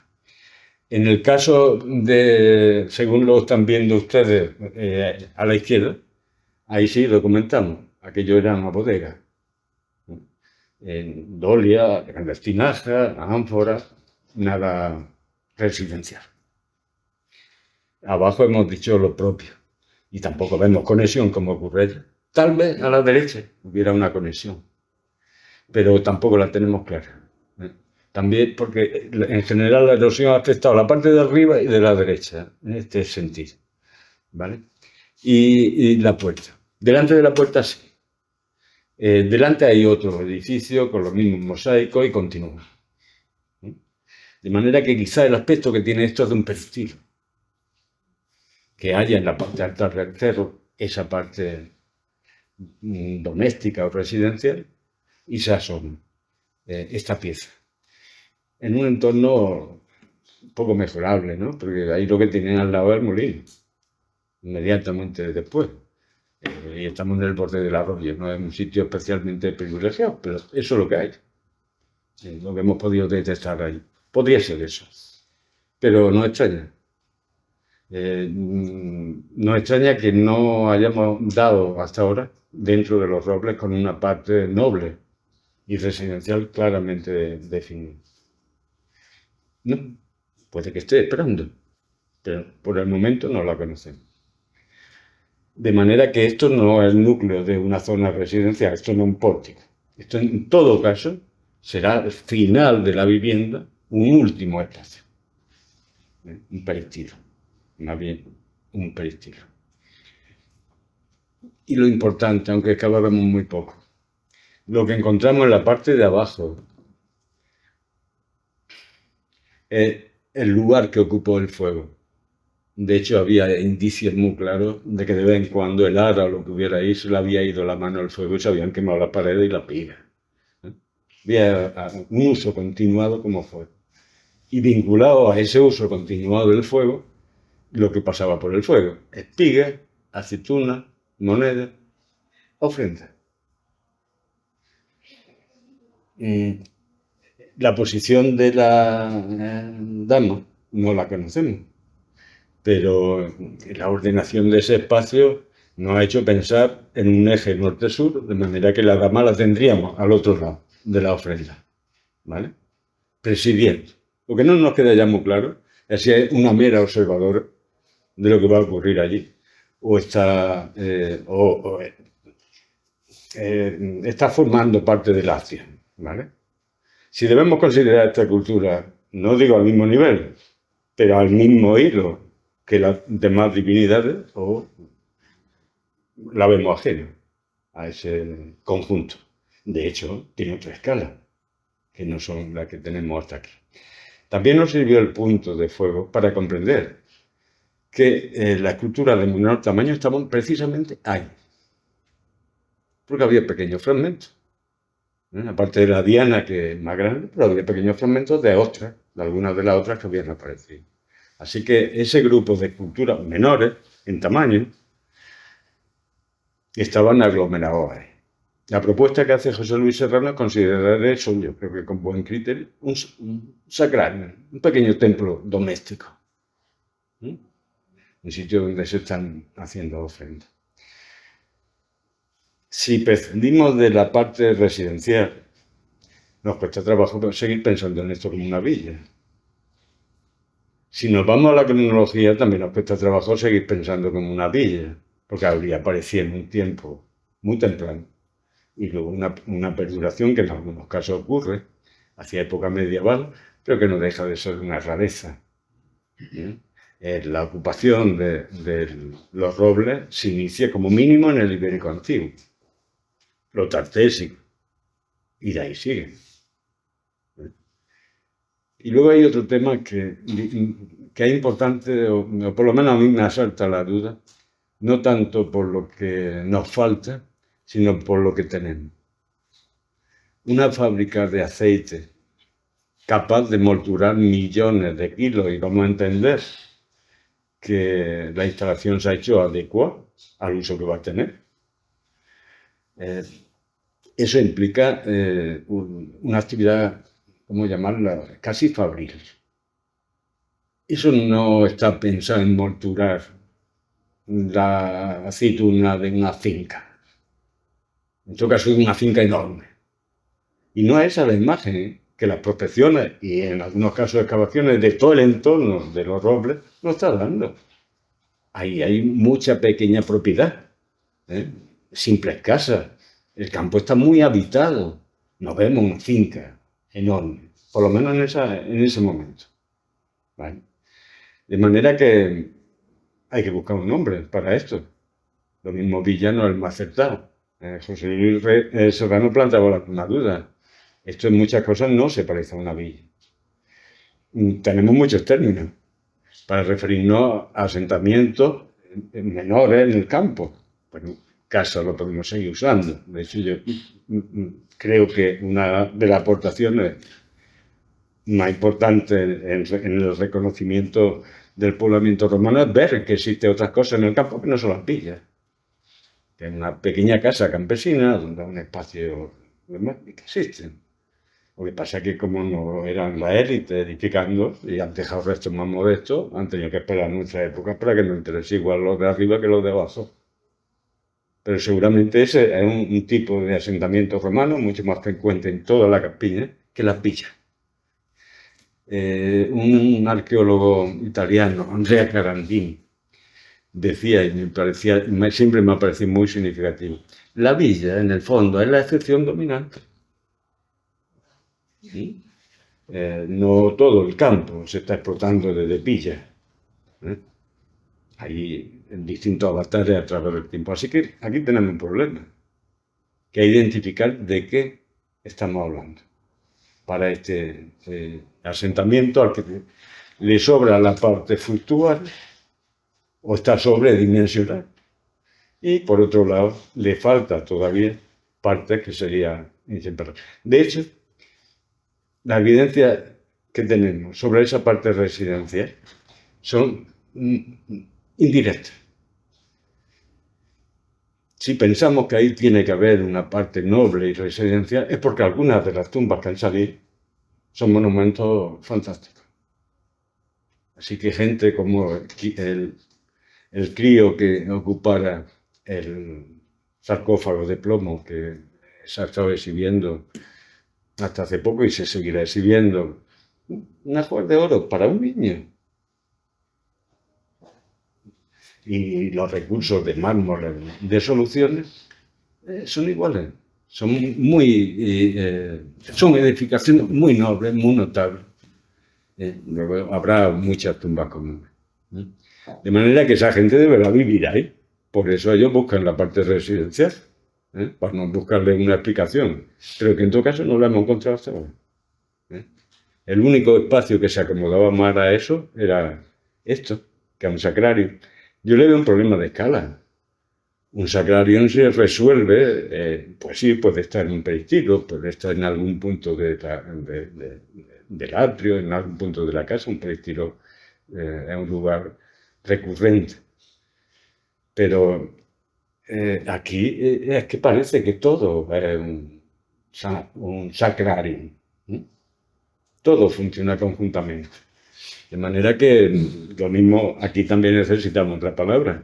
En el caso de, según lo están viendo ustedes a la izquierda, ahí sí lo comentamos, aquello era una bodega. dolia, grandes tinajas, ánforas, nada residencial. Abajo hemos dicho lo propio y tampoco vemos conexión como ocurre allá. Tal vez a la derecha hubiera una conexión, pero tampoco la tenemos clara. También porque en general la erosión ha afectado a la parte de arriba y de la derecha, en este sentido. ¿Vale? Y la puerta. Delante de la puerta sí. Delante hay otro edificio con los mismos mosaicos y continúa. De manera que quizá el aspecto que tiene esto es de un peristilo. Que haya en la parte alta del cerro esa parte doméstica o residencial y se asoma esta pieza. En un entorno un poco mejorable, ¿no? Porque ahí lo que tienen al lado es el molino, inmediatamente después. Y estamos en el borde del arroyo, no es un sitio especialmente privilegiado, pero eso es lo que hay. Lo que hemos podido detectar ahí. Podría ser eso, pero no extraña. No extraña que no hayamos dado hasta ahora dentro de los robles con una parte noble y residencial claramente definida. No, puede que esté esperando, pero por el momento no la conocemos. De manera que esto no es el núcleo de una zona residencial, esto no es un pórtico. Esto en todo caso será el final de la vivienda, un último espacio. Un peristilo, más bien un peristilo. Y lo importante, aunque es que ahora vemos muy poco, lo que encontramos en la parte de abajo es el lugar que ocupó el fuego. De hecho, había indicios muy claros de que de vez en cuando el ara o lo que hubiera ahí se le había ido la mano al fuego y se habían quemado la pared y la piga. Había un uso continuado como fuego. Y vinculado a ese uso continuado del fuego, lo que pasaba por el fuego: espigas, aceitunas, monedas, ofrendas. La posición de la dama no la conocemos, pero la ordenación de ese espacio nos ha hecho pensar en un eje norte-sur, de manera que la dama la tendríamos al otro lado de la ofrenda, ¿vale? Presidiendo. Lo que no nos queda ya muy claro es si es una mera observadora de lo que va a ocurrir allí, o está, está formando parte de la acción, ¿vale? Si debemos considerar esta cultura, no digo al mismo nivel, pero al mismo hilo que las demás divinidades, o la vemos ajena a ese conjunto. De hecho, tiene otra escala, que no son las que tenemos hasta aquí. También nos sirvió el punto de fuego para comprender que las esculturas de menor tamaño estaban precisamente ahí, porque había pequeños fragmentos. Aparte de la diana, que es más grande, pero había pequeños fragmentos de otras, de algunas de las otras que habían aparecido. Así que ese grupo de esculturas menores en tamaño estaban aglomerados ahí. La propuesta que hace José Luis Serrano es considerar eso, yo creo que con buen criterio, un sagrario, un pequeño templo doméstico. Un sitio donde se están haciendo ofrendas. Si prescindimos de la parte residencial, nos cuesta trabajo seguir pensando en esto como una villa. Si nos vamos a la cronología, también nos cuesta trabajo seguir pensando como una villa, porque habría aparecido en un tiempo muy temprano y luego una perduración que en algunos casos ocurre hacia época medieval, pero que no deja de ser una rareza. La ocupación de los robles se inicia como mínimo en el Ibérico Antiguo, lo tartésico, y de ahí sigue. Y luego hay otro tema que es importante, o por lo menos a mí me asalta la duda, no tanto por lo que nos falta, sino por lo que tenemos. Una fábrica de aceite capaz de molturar millones de kilos, y vamos a entender que la instalación se ha hecho adecuada al uso que va a tener. Eso implica una actividad, ¿cómo llamarla?, casi fabril. Eso no está pensado en molturar la aceituna de una finca. En todo caso, es una finca enorme. Y no es esa la imagen, ¿eh?, que las prospecciones y en algunos casos excavaciones de todo el entorno de los robles nos está dando. Ahí hay mucha pequeña propiedad, ¿eh?, simples casas. El campo está muy habitado. Nos vemos una finca enorme, por lo menos en ese momento. ¿Vale? De manera que hay que buscar un nombre para esto. Lo mismo Villa no es el más acertado. José Luis Serrano planteaba una duda. Esto en muchas cosas no se parece a una villa. Tenemos muchos términos para referirnos a asentamientos menores en el campo. Bueno, casa lo podemos seguir usando. De hecho, yo creo que una de las aportaciones más importantes en el reconocimiento del poblamiento romano es ver que existen otras cosas en el campo que no son las villas. Que es una pequeña casa campesina donde hay un espacio que existen. Lo que pasa es que como no eran la élite edificando y han dejado restos más modestos, han tenido que esperar muchas épocas para que nos interese igual los de arriba que los de abajo. Pero seguramente ese es un tipo de asentamiento romano mucho más frecuente en toda la campiña que las villas. Un arqueólogo italiano, Andrea Carandini, decía, y siempre me ha parecido muy significativo, la villa, en el fondo, es la excepción dominante. ¿Sí? No todo el campo se está explotando desde villas. Hay distintos avatares a través del tiempo. Así que aquí tenemos un problema, que hay que identificar de qué estamos hablando para este asentamiento al que le sobra la parte fluctual o está sobredimensionado. Y por otro lado, le falta todavía partes que sería inseparables. De hecho, la evidencia que tenemos sobre esa parte residencial son indirectas. Si pensamos que ahí tiene que haber una parte noble y residencial, es porque algunas de las tumbas que han salido son monumentos fantásticos. Así que gente como el crío que ocupara el sarcófago de plomo que se ha estado exhibiendo hasta hace poco y se seguirá exhibiendo, una joya de oro para un niño. Y los recursos de mármol, de soluciones, son iguales. Son son edificaciones muy nobles, muy notables. Luego habrá muchas tumbas comunes. De manera que esa gente deberá vivir ahí. Por eso ellos buscan la parte residencial, para no buscarle una explicación. Pero que en todo caso no la hemos encontrado hasta ahora. El único espacio que se acomodaba más a eso era esto, que es un sacrario. Yo le veo un problema de escala. Un sacrario se resuelve, pues sí, puede estar en un peristilo, puede estar en algún punto del atrio, en algún punto de la casa. Un peristilo es un lugar recurrente. Pero aquí es que parece que todo es un sacrario. Todo funciona conjuntamente. De manera que lo mismo, aquí también necesitamos otra palabra.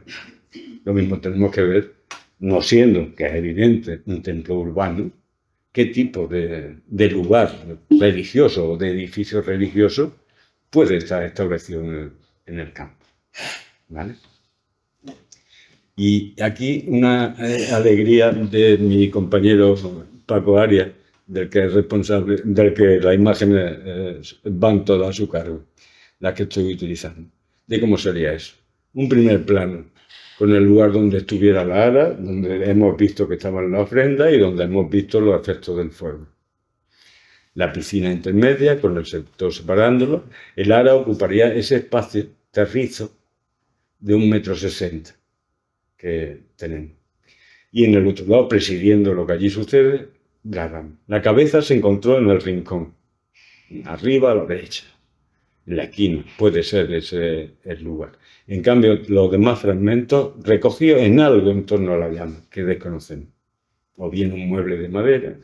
Lo mismo tenemos que ver, no siendo, que es evidente, un templo urbano, qué tipo de lugar religioso o de edificio religioso puede estar establecido en el campo. ¿Vale? Y aquí una alegría de mi compañero Paco Arias, del que es responsable, del que las imágenes van todas a su cargo, las que estoy utilizando, de cómo sería eso. Un primer plano, con el lugar donde estuviera la ara, donde hemos visto que estaba en la ofrenda y donde hemos visto los efectos del fuego. La piscina intermedia, con el sector separándolo. El ara ocuparía ese espacio terrizo de 1,60 m que tenemos. Y en el otro lado, presidiendo lo que allí sucede, la rama. La cabeza se encontró en el rincón, arriba a la derecha, en la esquina, puede ser ese el lugar. En cambio, los demás fragmentos recogidos en algo en torno a la llama, que desconocemos. O bien un mueble de madera,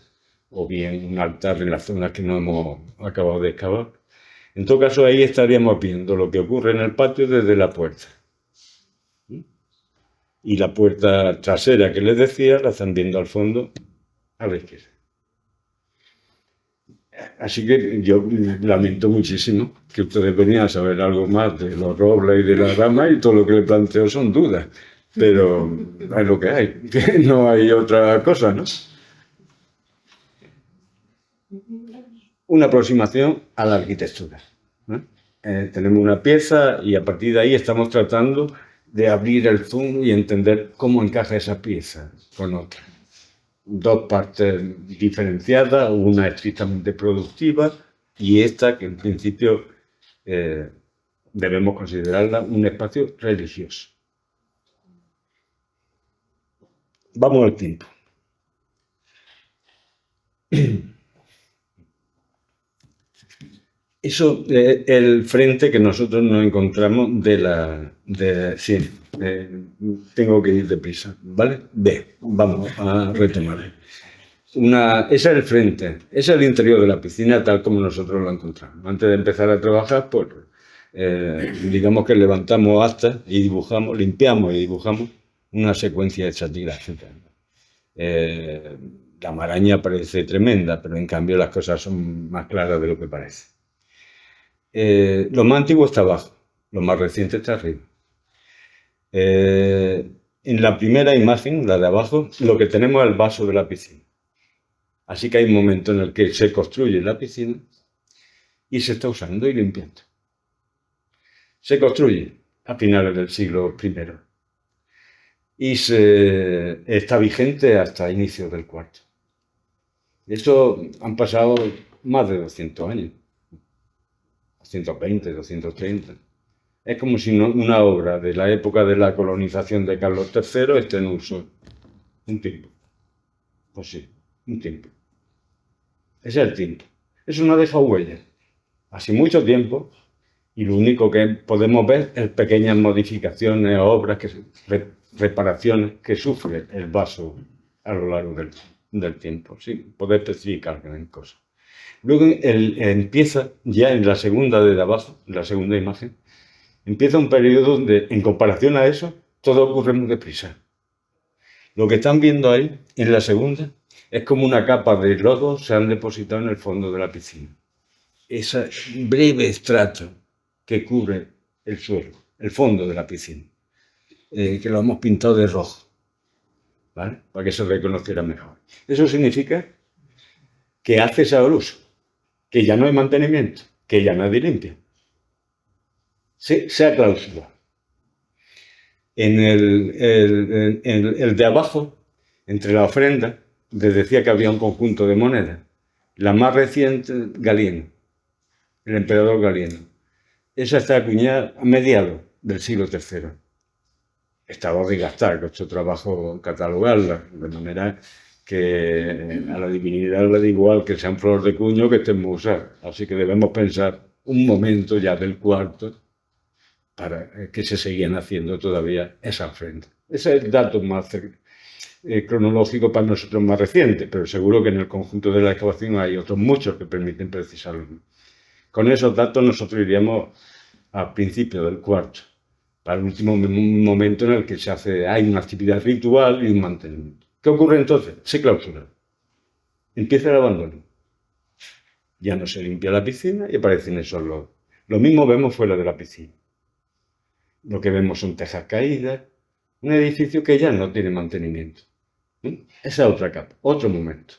o bien un altar en las zonas que no hemos acabado de excavar. En todo caso, ahí estaríamos viendo lo que ocurre en el patio desde la puerta. Y la puerta trasera que les decía la están viendo al fondo a la izquierda. Así que yo lamento muchísimo que ustedes venían a saber algo más de los robles y de la dama y todo lo que le planteo son dudas. Pero es lo que hay, que no hay otra cosa, ¿no? Una aproximación a la arquitectura, ¿no? Tenemos una pieza y a partir de ahí estamos tratando de abrir el zoom y entender cómo encaja esa pieza con otra. Dos partes diferenciadas, una estrictamente productiva y esta que en principio debemos considerarla un espacio religioso. Vamos al tiempo. Eso es el frente que nosotros nos encontramos tengo que ir deprisa, ¿vale? Vamos a retomar. Ese es el frente, ese es el interior de la piscina tal como nosotros lo encontramos. Antes de empezar a trabajar, pues digamos que levantamos astas y dibujamos, limpiamos y dibujamos una secuencia de estratigráfica. La maraña parece tremenda, pero en cambio las cosas son más claras de lo que parece. Lo más antiguo está abajo, lo más reciente está arriba. En la primera imagen, la de abajo, lo que tenemos es el vaso de la piscina. Así que hay un momento en el que se construye la piscina y se está usando y limpiando. Se construye a finales del siglo I y está vigente hasta inicios del IV. Eso han pasado más de 200 años. 220, 230. Es como si una obra de la época de la colonización de Carlos III esté en uso un tiempo. Pues sí, un tiempo. Ese es el tiempo. Eso no deja huella. Hace mucho tiempo y lo único que podemos ver es pequeñas modificaciones, obras, reparaciones que sufre el vaso a lo largo del tiempo. Sí, poder especificar gran cosa. Luego empieza, ya en la segunda de abajo, en la segunda imagen, empieza un periodo donde, en comparación a eso, todo ocurre muy deprisa. Lo que están viendo ahí, en la segunda, es como una capa de lodo se han depositado en el fondo de la piscina. Ese breve estrato que cubre el suelo, el fondo de la piscina, que lo hemos pintado de rojo, ¿vale? Para que se reconociera mejor. Eso significa que hace ese uso, que ya no hay mantenimiento, que ya nadie limpia. Se ha clausurado. En el de abajo, entre la ofrenda, les decía que había un conjunto de monedas. La más reciente, Galeno, el emperador Galeno. Esa está acuñada a mediados del siglo III. Estaba desgastada, costó trabajo catalogarla, de manera que a la divinidad le da igual que sean flor de cuño que estén musas. Así que debemos pensar un momento ya del IV para que se seguían haciendo todavía esa ofrenda. Ese es el dato más cronológico para nosotros más reciente, pero seguro que en el conjunto de la excavación hay otros muchos que permiten precisarlo. Con esos datos nosotros iríamos a principios del IV, para el último momento en el que hay una actividad ritual y un mantenimiento. ¿Qué ocurre entonces? Se clausura. Empieza el abandono. Ya no se limpia la piscina y aparecen esos lodos. Lo mismo vemos fuera de la piscina. Lo que vemos son tejas caídas, un edificio que ya no tiene mantenimiento. Esa es otra capa, otro momento.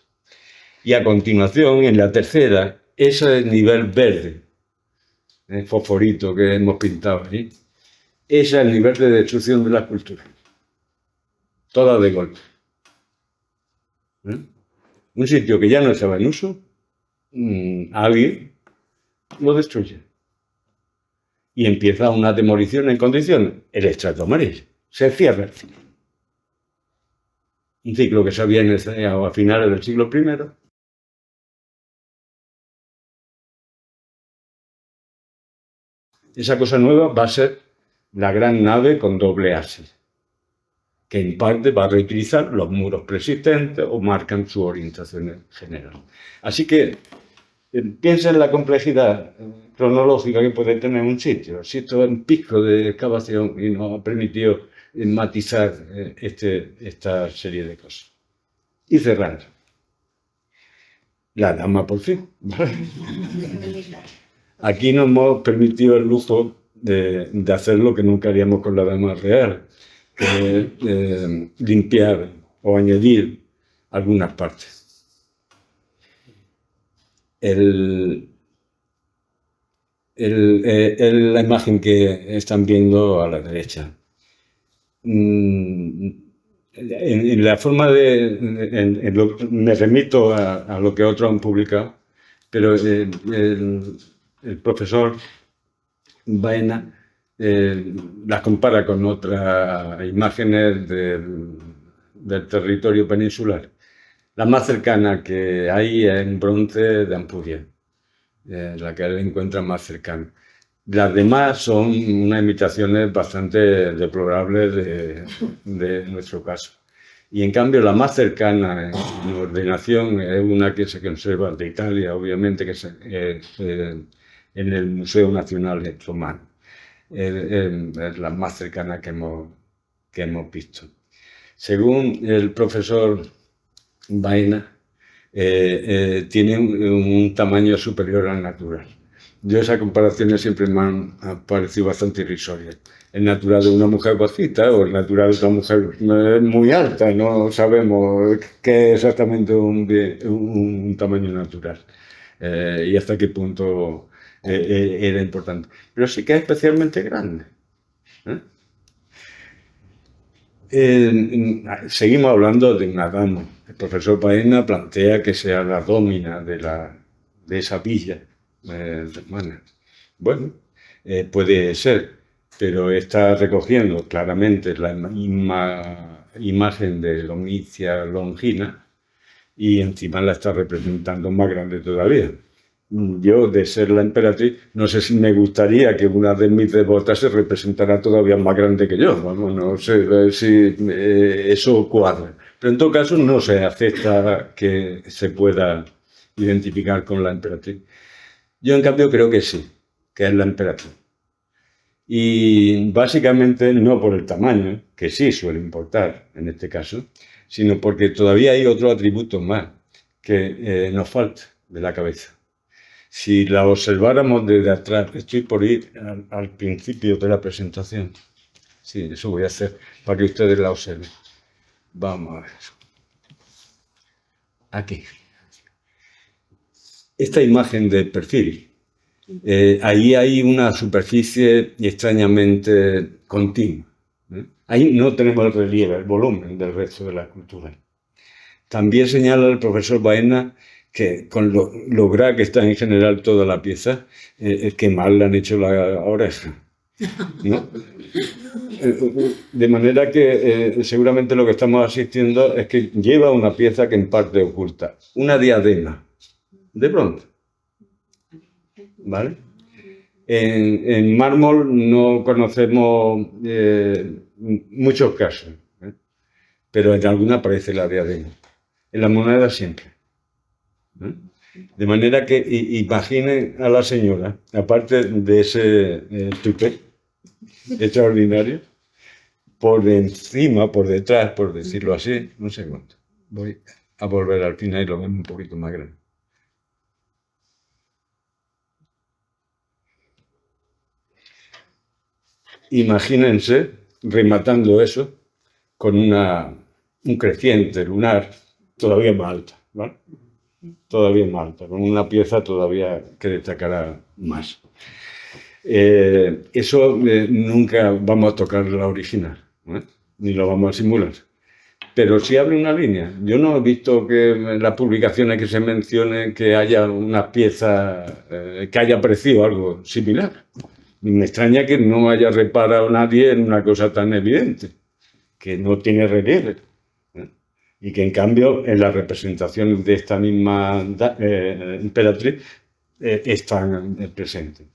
Y a continuación, en la tercera, ese nivel verde, el fosforito que hemos pintado ahí, ese es el nivel de destrucción de la cultura. Toda de golpe. Un sitio que ya no estaba en uso, alguien lo destruye. Y empieza una demolición en condiciones. El estrato amarillo. Se cierra el ciclo. Un ciclo que se había iniciado a finales del siglo I. Esa cosa nueva va a ser la gran nave con doble ábside, que en parte va a reutilizar los muros preexistentes o marcan su orientación general. Así que piensa en la complejidad cronológica que puede tener un sitio. Si esto es un pico de excavación y nos ha permitido matizar esta serie de cosas. Y cerrando. la dama por fin. ¿Vale? Aquí nos hemos permitido el lujo de hacer lo que nunca haríamos con la dama real, que es limpiar o añadir algunas partes. La imagen que están viendo a la derecha. En la forma me remito a lo que otros han publicado, pero el profesor Baena las compara con otras imágenes del territorio peninsular. La más cercana que hay es en bronce de Ampurias, la que él encuentra más cercana. Las demás son unas imitaciones bastante deplorables de nuestro caso. Y en cambio la más cercana en ordenación es una que se conserva de Italia, obviamente, que es en el Museo Nacional Romano. Es la más cercana que hemos visto. Según el profesor Baena, tiene un tamaño superior al natural. Yo esas comparaciones siempre me han parecido bastante irrisorias. El natural de una mujer bajita o el natural de una mujer muy alta, no sabemos qué es exactamente un tamaño natural y hasta qué punto era importante. Pero sí que es especialmente grande. Seguimos hablando de una dama. El profesor Baena plantea que sea la domina de esa villa hermana. Bueno, puede ser, pero está recogiendo claramente la imagen de Domicia Longina y encima la está representando más grande todavía. Yo, de ser la emperatriz, no sé si me gustaría que una de mis devotas se representara todavía más grande que yo. Vamos, no sé si eso cuadra. Pero en todo caso no se acepta que se pueda identificar con la emperatriz. Yo, en cambio, creo que sí, que es la emperatriz. Y básicamente no por el tamaño, que sí suele importar en este caso, sino porque todavía hay otro atributo más que nos falta de la cabeza. Si la observáramos desde atrás, estoy por ir al principio de la presentación. Sí, eso voy a hacer para que ustedes la observen. Vamos a ver. Aquí. Esta imagen de perfil. Ahí hay una superficie extrañamente continua. Ahí no tenemos el relieve, el volumen del resto de la escultura. También señala el profesor Baena que con lo grave que está en general toda la pieza, que mal le han hecho la oreja, ¿no? De manera que seguramente lo que estamos asistiendo es que lleva una pieza que en parte oculta, una diadema de bronce, ¿vale? En mármol no conocemos muchos casos, pero en alguna aparece la diadema. En la moneda siempre. De manera que imaginen a la señora, aparte de ese tupé extraordinario, por encima, por detrás, por decirlo así, no sé cuánto. Voy a volver al final y lo vemos un poquito más grande. Imagínense rematando eso con un creciente lunar todavía más alta, ¿vale? Todavía más alta, con una pieza todavía que destacará más. Eso nunca vamos a tocar la original, ¿eh? Ni lo vamos a simular. Pero sí abre una línea. Yo no he visto que en las publicaciones que se mencione que haya una pieza que haya aparecido algo similar. Me extraña que no haya reparado nadie en una cosa tan evidente, que no tiene relieve. Y que en cambio en la representación de esta misma emperatriz están presentes.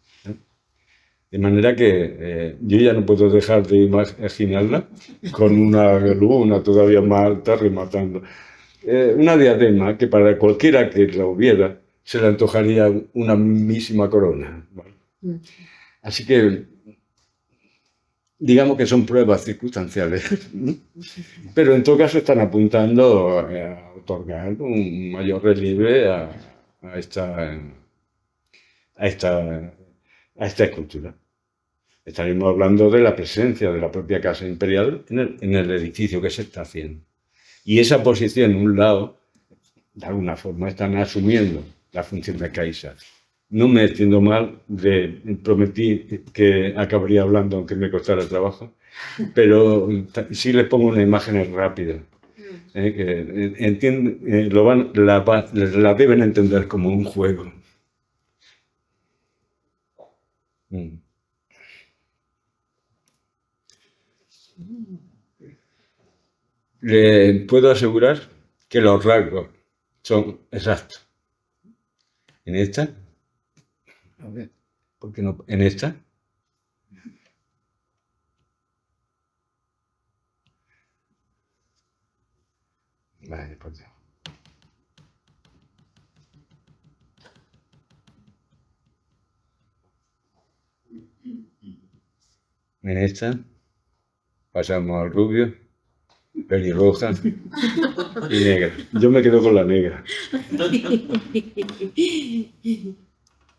De manera que yo ya no puedo dejar de imaginarla con una luna todavía más alta rematando. Una diadema que para cualquiera que la hubiera se le antojaría una mismísima corona, ¿vale? Así que digamos que son pruebas circunstanciales, pero en todo caso están apuntando a otorgar un mayor relieve a a esta escultura. Estaremos hablando de la presencia de la propia Casa Imperial en el edificio que se está haciendo. Y esa posición, en un lado, de alguna forma están asumiendo la función de Kaiser. No me extiendo mal, prometí que acabaría hablando aunque me costara trabajo, pero sí les pongo unas imágenes rápidas. Que la deben entender como un juego. Le puedo asegurar que los rasgos son exactos. En esta, a ver, ¿por qué no? En esta, vale, por Dios. En esta, pasamos al rubio, pelirroja y negra. Yo me quedo con la negra.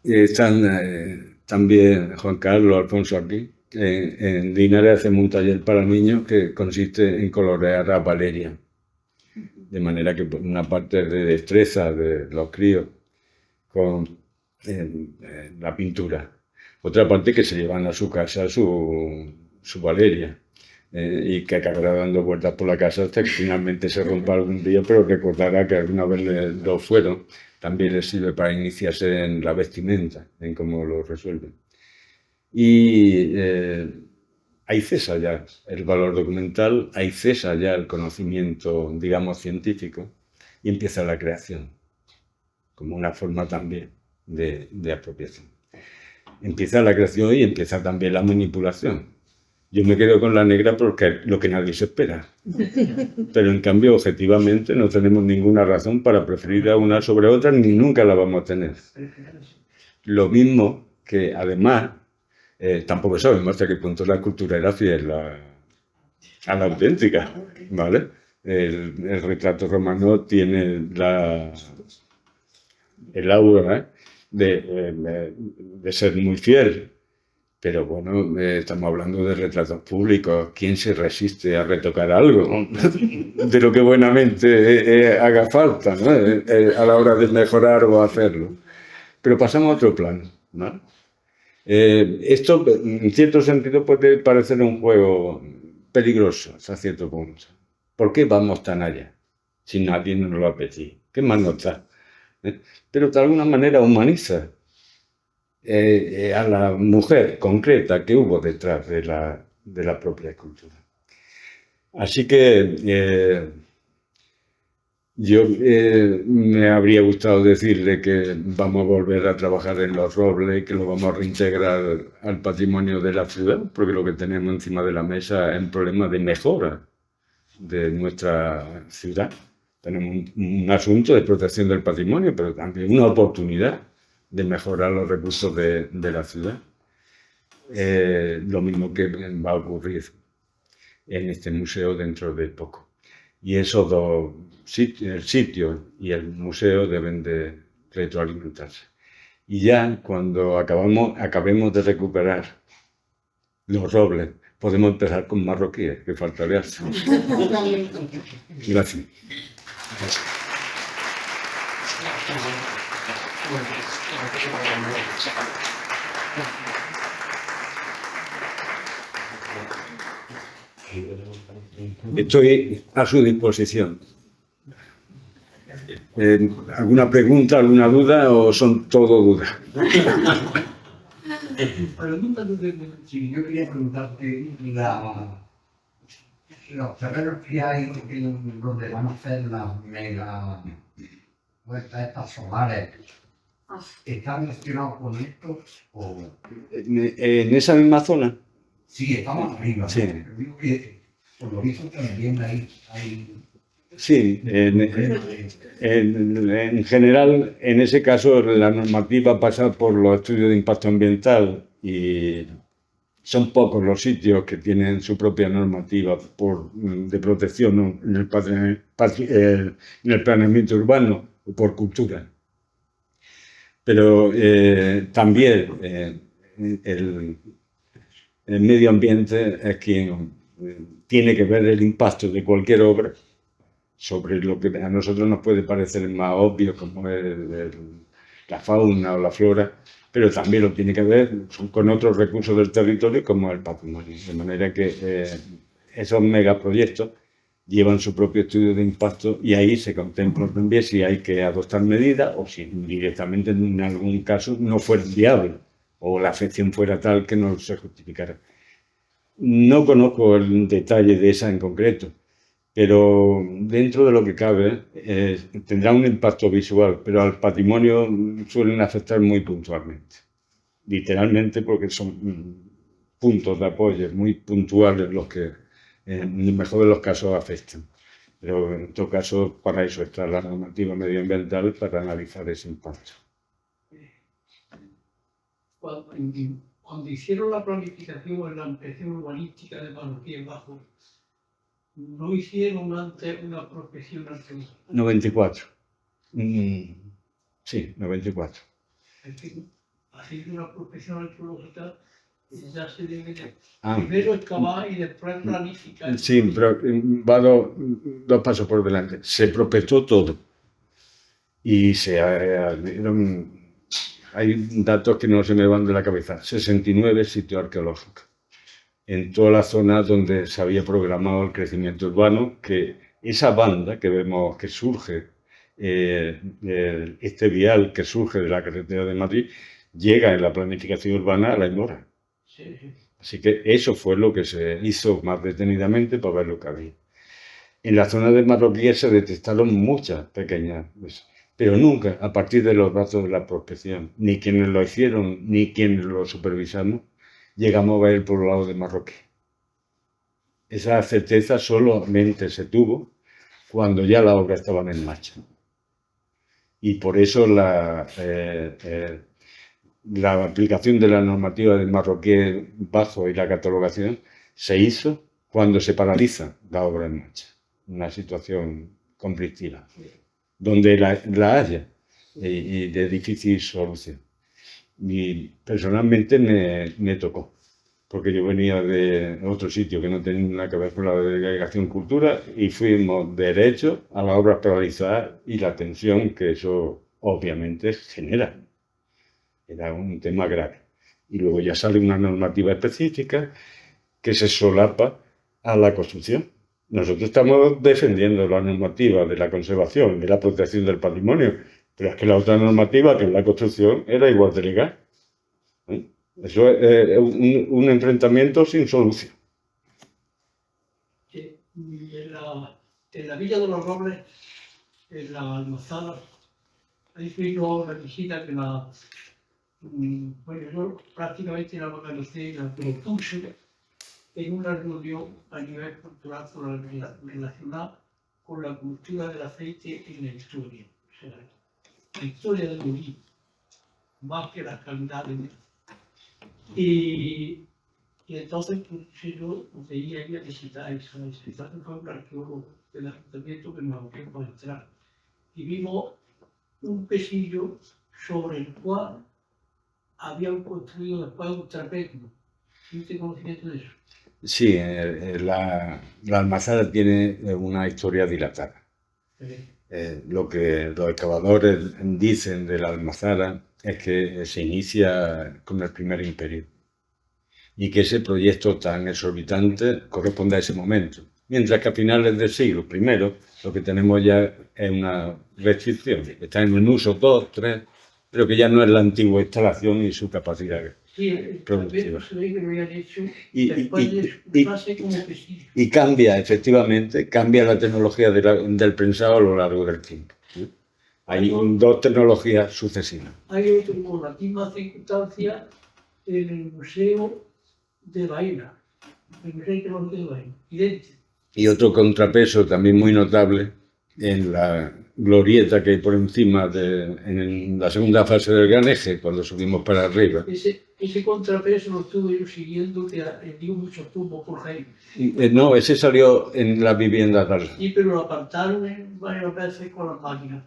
Están también Juan Carlos, Alfonso aquí. En Linares hacemos un taller para niños que consiste en colorear a Valeria. De manera que una parte de destreza de los críos con la pintura. Otra parte que se llevan a su casa su Valeria. Y que acabará dando vueltas por la casa hasta que finalmente se rompa algún día, pero recordará que alguna vez lo fueron. También les sirve para iniciarse en la vestimenta, en cómo lo resuelven. Y ahí cesa ya el valor documental, ahí cesa ya el conocimiento, digamos, científico, y empieza la creación, como una forma también de apropiación. Empieza la creación y empieza también la manipulación. Yo me quedo con la negra porque es lo que nadie se espera. Pero en cambio, objetivamente, no tenemos ninguna razón para preferir a una sobre otra, ni nunca la vamos a tener. Lo mismo que, además, tampoco sabemos hasta qué punto la escultura era fiel a la auténtica, ¿vale? El retrato romano tiene el aura de ser muy fiel. Pero bueno, estamos hablando de retratos públicos. ¿Quién se resiste a retocar algo de lo que buenamente haga falta, ¿no? A la hora de mejorar o hacerlo? Pero pasamos a otro plano, ¿no? Esto, en cierto sentido, puede parecer un juego peligroso hasta cierto punto. ¿Por qué vamos tan allá? Si nadie nos lo ha pedido. ¿Qué más nos da? Pero de alguna manera humaniza a la mujer concreta que hubo detrás de la propia escultura. Así que yo me habría gustado decirle que vamos a volver a trabajar en los robles, que lo vamos a reintegrar al patrimonio de la ciudad, porque lo que tenemos encima de la mesa es un problema de mejora de nuestra ciudad. Tenemos un asunto de protección del patrimonio, pero también una oportunidad de mejorar los recursos de la ciudad. Lo mismo que va a ocurrir en este museo dentro de poco. Y esos dos sitios, el sitio y el museo, deben de retroalimentarse. Y ya cuando acabemos de recuperar los robles, podemos empezar con marroquíes, que faltaría. Gracias. Estoy a su disposición. ¿Alguna pregunta, alguna duda o son todo dudas? Sí, yo quería preguntarte los terrenos que hay donde van a hacer las mega vueltas estas solares, ¿están relacionados con esto? ¿En esa misma zona? Sí, estamos arriba. Sí. ¿No? Digo que por lo visto también hay Sí, en general, en ese caso, la normativa pasa por los estudios de impacto ambiental y son pocos los sitios que tienen su propia normativa de protección en el planeamiento urbano o por cultura. Pero también el medio ambiente es quien tiene que ver el impacto de cualquier obra sobre lo que a nosotros nos puede parecer más obvio, como la fauna o la flora, pero también lo tiene que ver con otros recursos del territorio como el patrimonio. De manera que esos megaproyectos llevan su propio estudio de impacto y ahí se contempla también si hay que adoptar medidas o si directamente en algún caso no fuera viable o la afección fuera tal que no se justificara. No conozco el detalle de esa en concreto, pero dentro de lo que cabe tendrá un impacto visual, pero al patrimonio suelen afectar muy puntualmente, literalmente porque son puntos de apoyo muy puntuales los que en el mejor de los casos afectan. Pero en todo caso, para eso está la normativa medioambiental, para analizar ese impacto. Cuando hicieron la planificación en la ampliación urbanística de Marroquín Bajo, ¿no hicieron antes una prospección arqueológica? 94. Sí, 94. Es decir, haciendo una prospección arqueológica ya se debe de Ah. primero excavar y después planificar. Sí, pero va dos pasos por delante. Se prospectó todo y hay datos que no se me van de la cabeza. 69 sitios arqueológicos en toda la zona donde se había programado el crecimiento urbano, que esa banda que vemos que surge, este vial que surge de la carretera de Madrid, llega en la planificación urbana a La Mora. Sí, sí. Así que eso fue lo que se hizo más detenidamente para ver lo que había. En la zona de Marroquí se detectaron muchas pequeñas, pero nunca a partir de los datos de la prospección, ni quienes lo hicieron, ni quienes lo supervisamos, llegamos a ver el poblado de Marroquí. Esa certeza solamente se tuvo cuando ya las obras estaban en marcha. Y por eso la aplicación de la normativa del Marroquí Bajo y la catalogación se hizo cuando se paraliza la obra en marcha. Una situación conflictiva, donde la haya y de difícil solución. Y personalmente me tocó, porque yo venía de otro sitio que no tenía nada que ver con la delegación cultura y fuimos derecho a las obras paralizadas y la tensión que eso obviamente genera. Era un tema grave. Y luego ya sale una normativa específica que se solapa a la construcción. Nosotros estamos defendiendo la normativa de la conservación, de la protección del patrimonio, pero es que la otra normativa, que es la construcción, era igual de legal. Eso es un enfrentamiento sin solución. En la Villa de los Robles, en la Almazada, ahí vino una visita que bueno, yo prácticamente la organicé, la propuse en una reunión a nivel cultural relacionada con la cultura del aceite en la historia. O sea, la historia del olivo, más que las calidades. Y entonces pues, yo veía ir a visitar eso. Entonces fue un arqueólogo del ayuntamiento que nos abrió a entrar. Y vimos un pesillo sobre el cual habían construido después un trapecio. ¿Tienes conocimiento de eso? Sí, la Almazada tiene una historia dilatada. Lo que los excavadores dicen de la Almazara es que se inicia con el Primer Imperio y que ese proyecto tan exorbitante corresponde a ese momento. Mientras que a finales del siglo I lo que tenemos ya es una restricción. Está en un uso 2, 3, pero que ya no es la antigua instalación y su capacidad productiva. Y cambia, efectivamente, cambia la tecnología del prensado a lo largo del tiempo. Hay dos tecnologías sucesivas. Hay otro con la misma circunstancia en el Museo de Baena, el Museo de Baena, idéntico. Y otro contrapeso también muy notable en la glorieta que hay por encima, en la segunda fase del Gran Eje, cuando subimos para arriba. Ese contrapeso lo estuve yo siguiendo, que dio muchos tumbos por Jaime. No, ese salió en la vivienda tal. Sí, pero lo apartaron varias veces con las máquinas.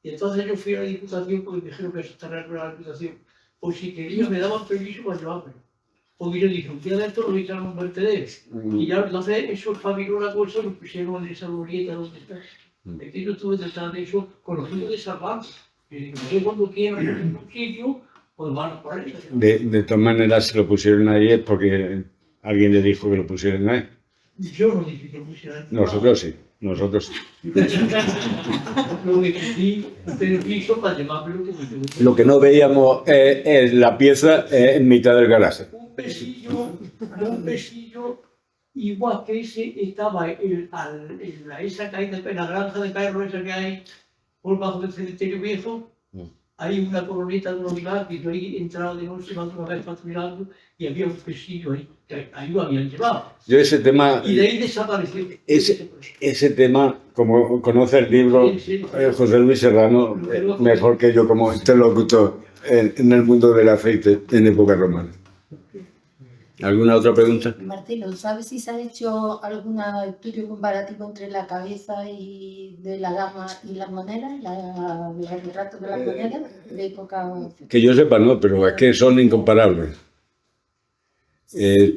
Y entonces yo fui a la Diputación porque me dijeron que se estará con la Diputación. Pues si quería me daban permiso para llevármelo. Porque yo dije, un día de esto lo echaron a un vertedero. Y ya entonces eso espabiló la cosa, lo pusieron en esa glorieta donde está. Es que yo estuve detrás de eso con los hijos de salvar. Y digo, yo cuando quiero ir a un sitio, pues van a por eso. De todas maneras, si lo pusieron ahí es porque alguien le dijo que lo pusieran ahí. Yo no dije que lo pusieran. Nosotros sí, nosotros sí. Lo que sí, permiso para llevármelo que me quedó. Lo que no veíamos es la pieza en mitad del garaje. Un pesillo igual que ese estaba en esa caída, en la granja de perros esa que hay por bajo del cementerio viejo. Hay una coronita de un olivar que yo ahí entraba de noche, más una vez patrulando y había un pesillo ahí, que ahí lo habían llevado. Yo ese tema, Y de ahí desapareció. ese tema, como conoce el libro José Luis Serrano, mejor que yo como interlocutor en el mundo del aceite en época romana. ¿Alguna otra pregunta? Marcelo, ¿sabes si se ha hecho algún estudio comparativo entre la cabeza y de la dama y las monedas, el retrato de las monedas de época? Que yo sepa no, pero es que son incomparables.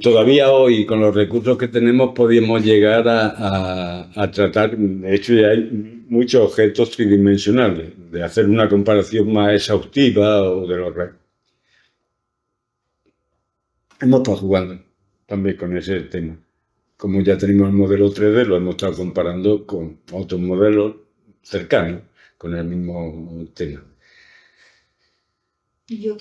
Todavía hoy, con los recursos que tenemos, podemos llegar a tratar, de hecho ya hay muchos objetos tridimensionales, de hacer una comparación más exhaustiva o de los restos. Hemos estado jugando también con ese tema. Como ya tenemos el modelo 3D, lo hemos estado comparando con otros modelos cercanos, con el mismo tema.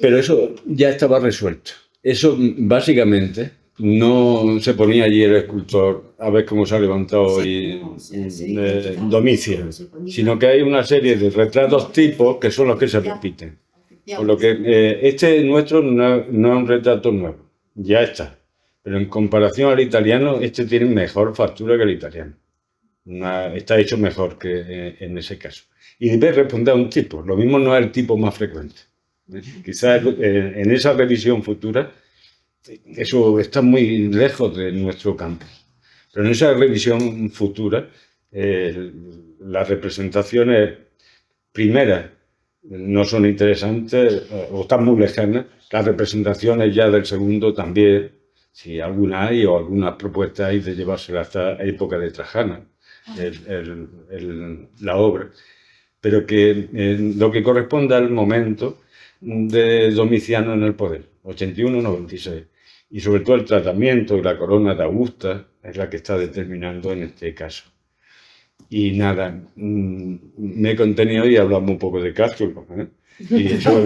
Pero eso ya estaba resuelto. Eso básicamente no se ponía allí el escultor a ver cómo se ha levantado hoy Domiciano, sino que hay una serie de retratos tipos que son los que se repiten. Por lo que este nuestro no es un retrato nuevo. Ya está. Pero en comparación al italiano, este tiene mejor factura que el italiano. Está hecho mejor que en ese caso. Y debe responder a un tipo. Lo mismo no es el tipo más frecuente. Quizás en esa revisión futura, eso está muy lejos de nuestro campo. Pero en esa revisión futura, las representaciones primeras no son interesantes o están muy lejanas. Las representaciones ya del segundo también, si alguna hay o algunas propuestas hay de llevársela hasta época de Trajana, la obra. Pero que lo que corresponde al momento de Domiciano en el poder, 81-96. Y sobre todo el tratamiento y la corona de Augusta es la que está determinando en este caso. Y nada, me he contenido y hablamos un poco de Castro, y eso,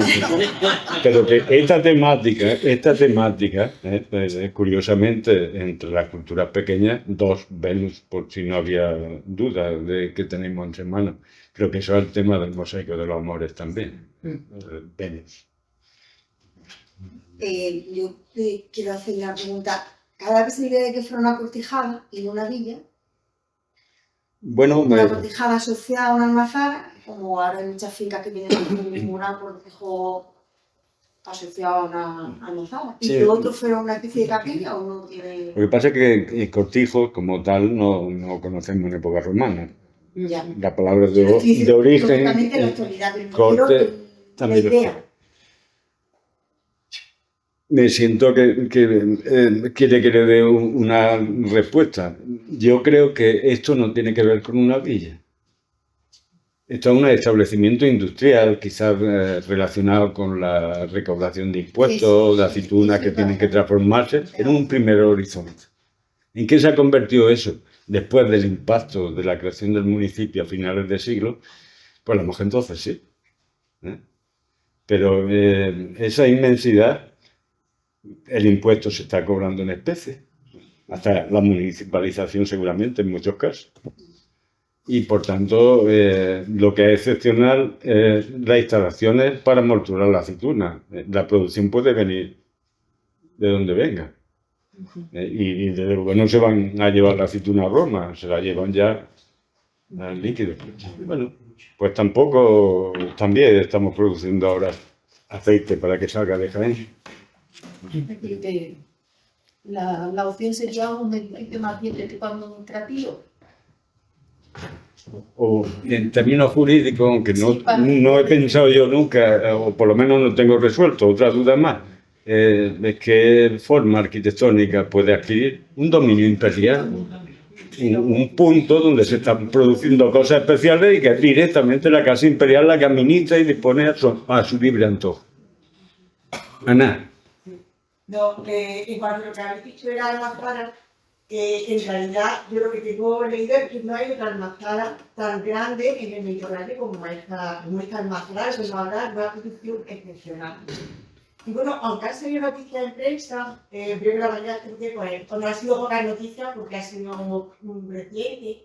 pero que esta temática curiosamente, entre las culturas pequeñas, dos Venus, por si no había duda de que tenemos entre manos. Creo que eso es el tema del mosaico de los amores también, Venus. Yo te quiero hacer una pregunta. Cada vez se de que fuera una cortijada y no una villa, Bueno, una cortijada asociada a una almazara, como ahora hay muchas fincas que tienen un cortijo asociado a una almazara. ¿Y Sí. lo otro fuera una especie de capilla o no tiene...? Lo que pasa es que el cortijo, como tal, no conocemos en época romana. Ya. La palabra Yo estoy de diciendo, origen, lógicamente, la actualidad del corte, corte, la también lo idea. me siento que quiere que le dé una respuesta. Yo creo que esto no tiene que ver con una villa. Esto es un establecimiento industrial, quizás relacionado con la recaudación de impuestos, de aceitunas que tienen que transformarse en un primer horizonte. ¿En qué se ha convertido eso? Después del impacto de la creación del municipio a finales de siglo, pues a lo mejor entonces sí. Pero esa inmensidad, el impuesto se está cobrando en especie, hasta la municipalización seguramente en muchos casos. Y por tanto, lo que es excepcional es las instalaciones para molturar la aceituna. La producción puede venir de donde venga. Y desde luego no se van a llevar la aceituna a Roma, se la llevan ya al líquido. Bueno, pues también estamos produciendo ahora aceite para que salga de Jaén. Es decir, que la opción sería un edificio más bien de tipo administrativo. o en términos jurídicos, aunque no, Sí, para- no he pensado yo nunca, o por lo menos no tengo resuelto, otra duda más, es qué forma arquitectónica puede adquirir un dominio imperial, un punto donde se están produciendo cosas especiales y que es directamente la Casa Imperial la que administra y dispone a su libre antojo. Ana. No, en cuanto a lo que habéis dicho era almazara, que en realidad yo lo que tengo leído es que no hay otra almazara tan grande en el Mediterráneo como esta almazara, eso es ahora una posición excepcional. Y bueno, aunque ha salido noticia en prensa, creo que la mayoría de la gente, pues no ha sido buena noticia porque ha sido reciente.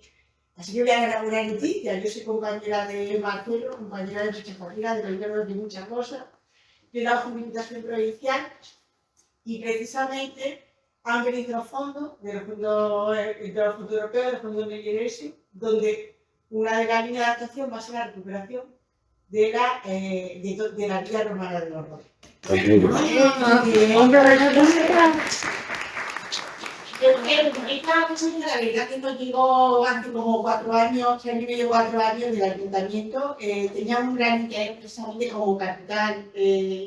Así que voy a dar la buena noticia. Yo soy compañera de Marcelo, compañera de muchas familias, de gobierno de muchas cosas, de la Jubilación Provincial, y precisamente han venido los fondos de los fondos europeos, de los fondos NGRS, donde una de las líneas de actuación va a ser la recuperación de la vía romana del Norte. La verdad que nos llegó hace como 4 años, 3 años y medio, 4 años del ayuntamiento. Tenía un gran interés precisamente como capital.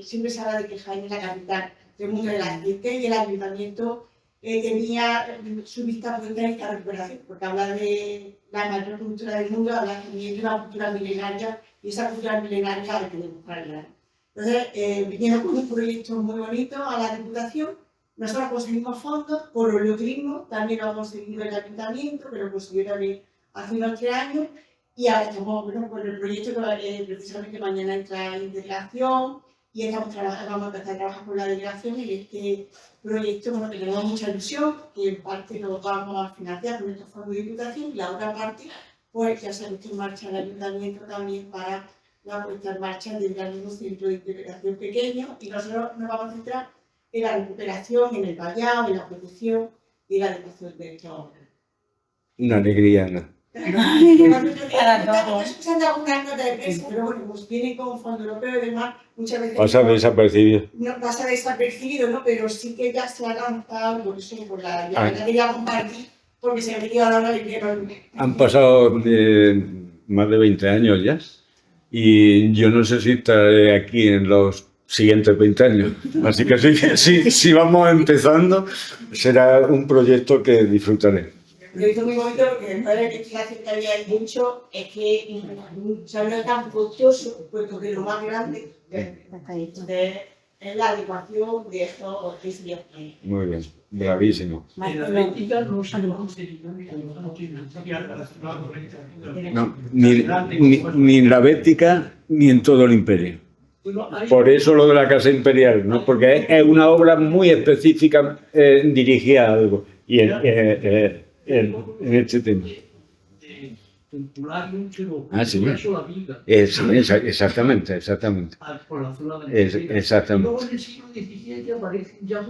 Siempre se habla de que Jaén es la capital del mundo del aceite y el ayuntamiento tenía su vista puesta en esta recuperación, porque habla de la mayor cultura del mundo, habla también de una cultura milenaria y esa cultura milenaria la queremos traer. Entonces, vinieron con un proyecto muy bonito a la Diputación. Nosotros conseguimos fondos por oleoturismo, también lo ha conseguido el ayuntamiento, pero lo consiguió también hace unos 3 años. Y ahora estamos con el proyecto que precisamente mañana entra en delegación y vamos a empezar a trabajar con la delegación en este proyecto, bueno, que tenemos mucha ilusión, que en parte lo vamos a financiar con estos fondos de Diputación y la otra parte, pues ya se ha puesto en marcha el ayuntamiento también para la puesta en marcha del gran centro de integración pequeño, y nosotros nos vamos a centrar en la recuperación, en el vallado, en la protección y la adecuación de esta obra. Una alegría, Ana. Estamos escuchando algunas notas de prensa, pero bueno, pues vienen con fondo europeo y demás, muchas veces Pasa desapercibido. no pasa desapercibido, ¿no? Pero sí que ya se ha lanzado, por eso por la verdad que ya compartí, porque se me dio a la hora de que Han pasado más de 20 años ya y yo no sé si estaré aquí en los siguientes 20 años. Así que si vamos empezando, será un proyecto que disfrutaré. Yo he visto muy bonito porque después de la investigación que había hecho es que se habla tan costoso, puesto que lo más grande es la adecuación de estos edificios. Muy bien, bravísimo. En la Atlética no se lo conseguido ni no tiene relacionado correctamente. No, ni en la Bética ni en todo el imperio. Bueno, hay Por eso lo de la Casa Imperial, ¿no? Porque es una obra muy específica dirigida a algo. Y en este tema. de temporarios que lo Sí. una sola vida Exactamente. por la zona del Exactamente. Y luego en el siglo XVII aparecen ya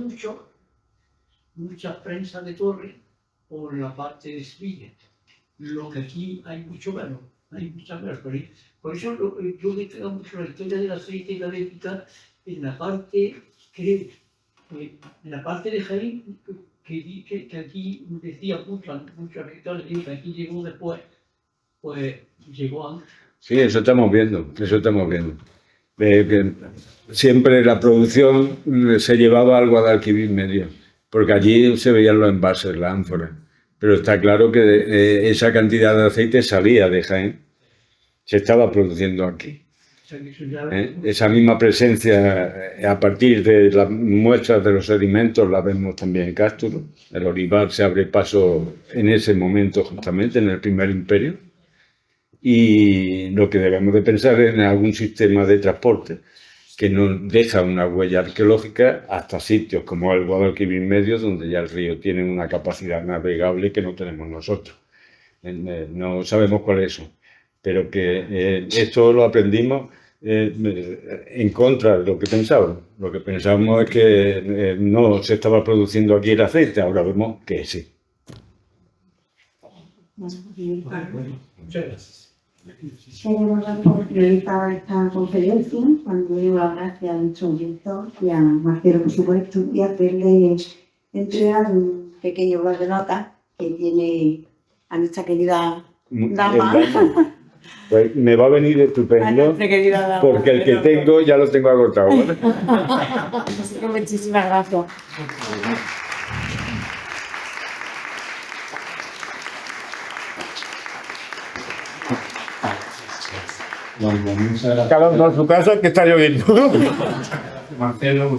muchas prensas de torre por la parte de Sevilla. Lo que aquí hay mucho menos, por eso yo destaco mucho la historia del aceite y la ética en la parte de Jaén, que aquí decía muchos escritores que aquí llegó después, pues llegó antes. Sí, eso estamos viendo. Que siempre la producción se llevaba al Guadalquivir medio, porque allí se veían los envases, las ánforas. Pero está claro que esa cantidad de aceite salía de Jaén, se estaba produciendo aquí. O sea, que eso ya Esa misma presencia a partir de las muestras de los sedimentos la vemos también en Cástulo. El olivar se abre paso en ese momento justamente en el primer imperio. Y lo que debemos de pensar es en algún sistema de transporte que nos deja una huella arqueológica hasta sitios como el Guadalquivir medio, donde ya el río tiene una capacidad navegable que no tenemos nosotros. No sabemos cuál es eso, pero que esto lo aprendimos en contra de lo que pensábamos. Lo que pensábamos es que no se estaba produciendo aquí el aceite, ahora vemos que sí. muchas gracias. Queremos dar por finalizada esta conferencia, cuando doy las gracias a nuestro director y a Marcelo, por supuesto, y hacerle entregar un pequeño blog de notas que tiene a nuestra querida Dama. el dama. Pues me va a venir estupendo, Querida dama. porque el que tengo ya lo tengo agotado. ¿Vale? Así que muchísimas gracias. Bueno, muchas gracias. Cada uno a su casa, que está lloviendo. Marcelo.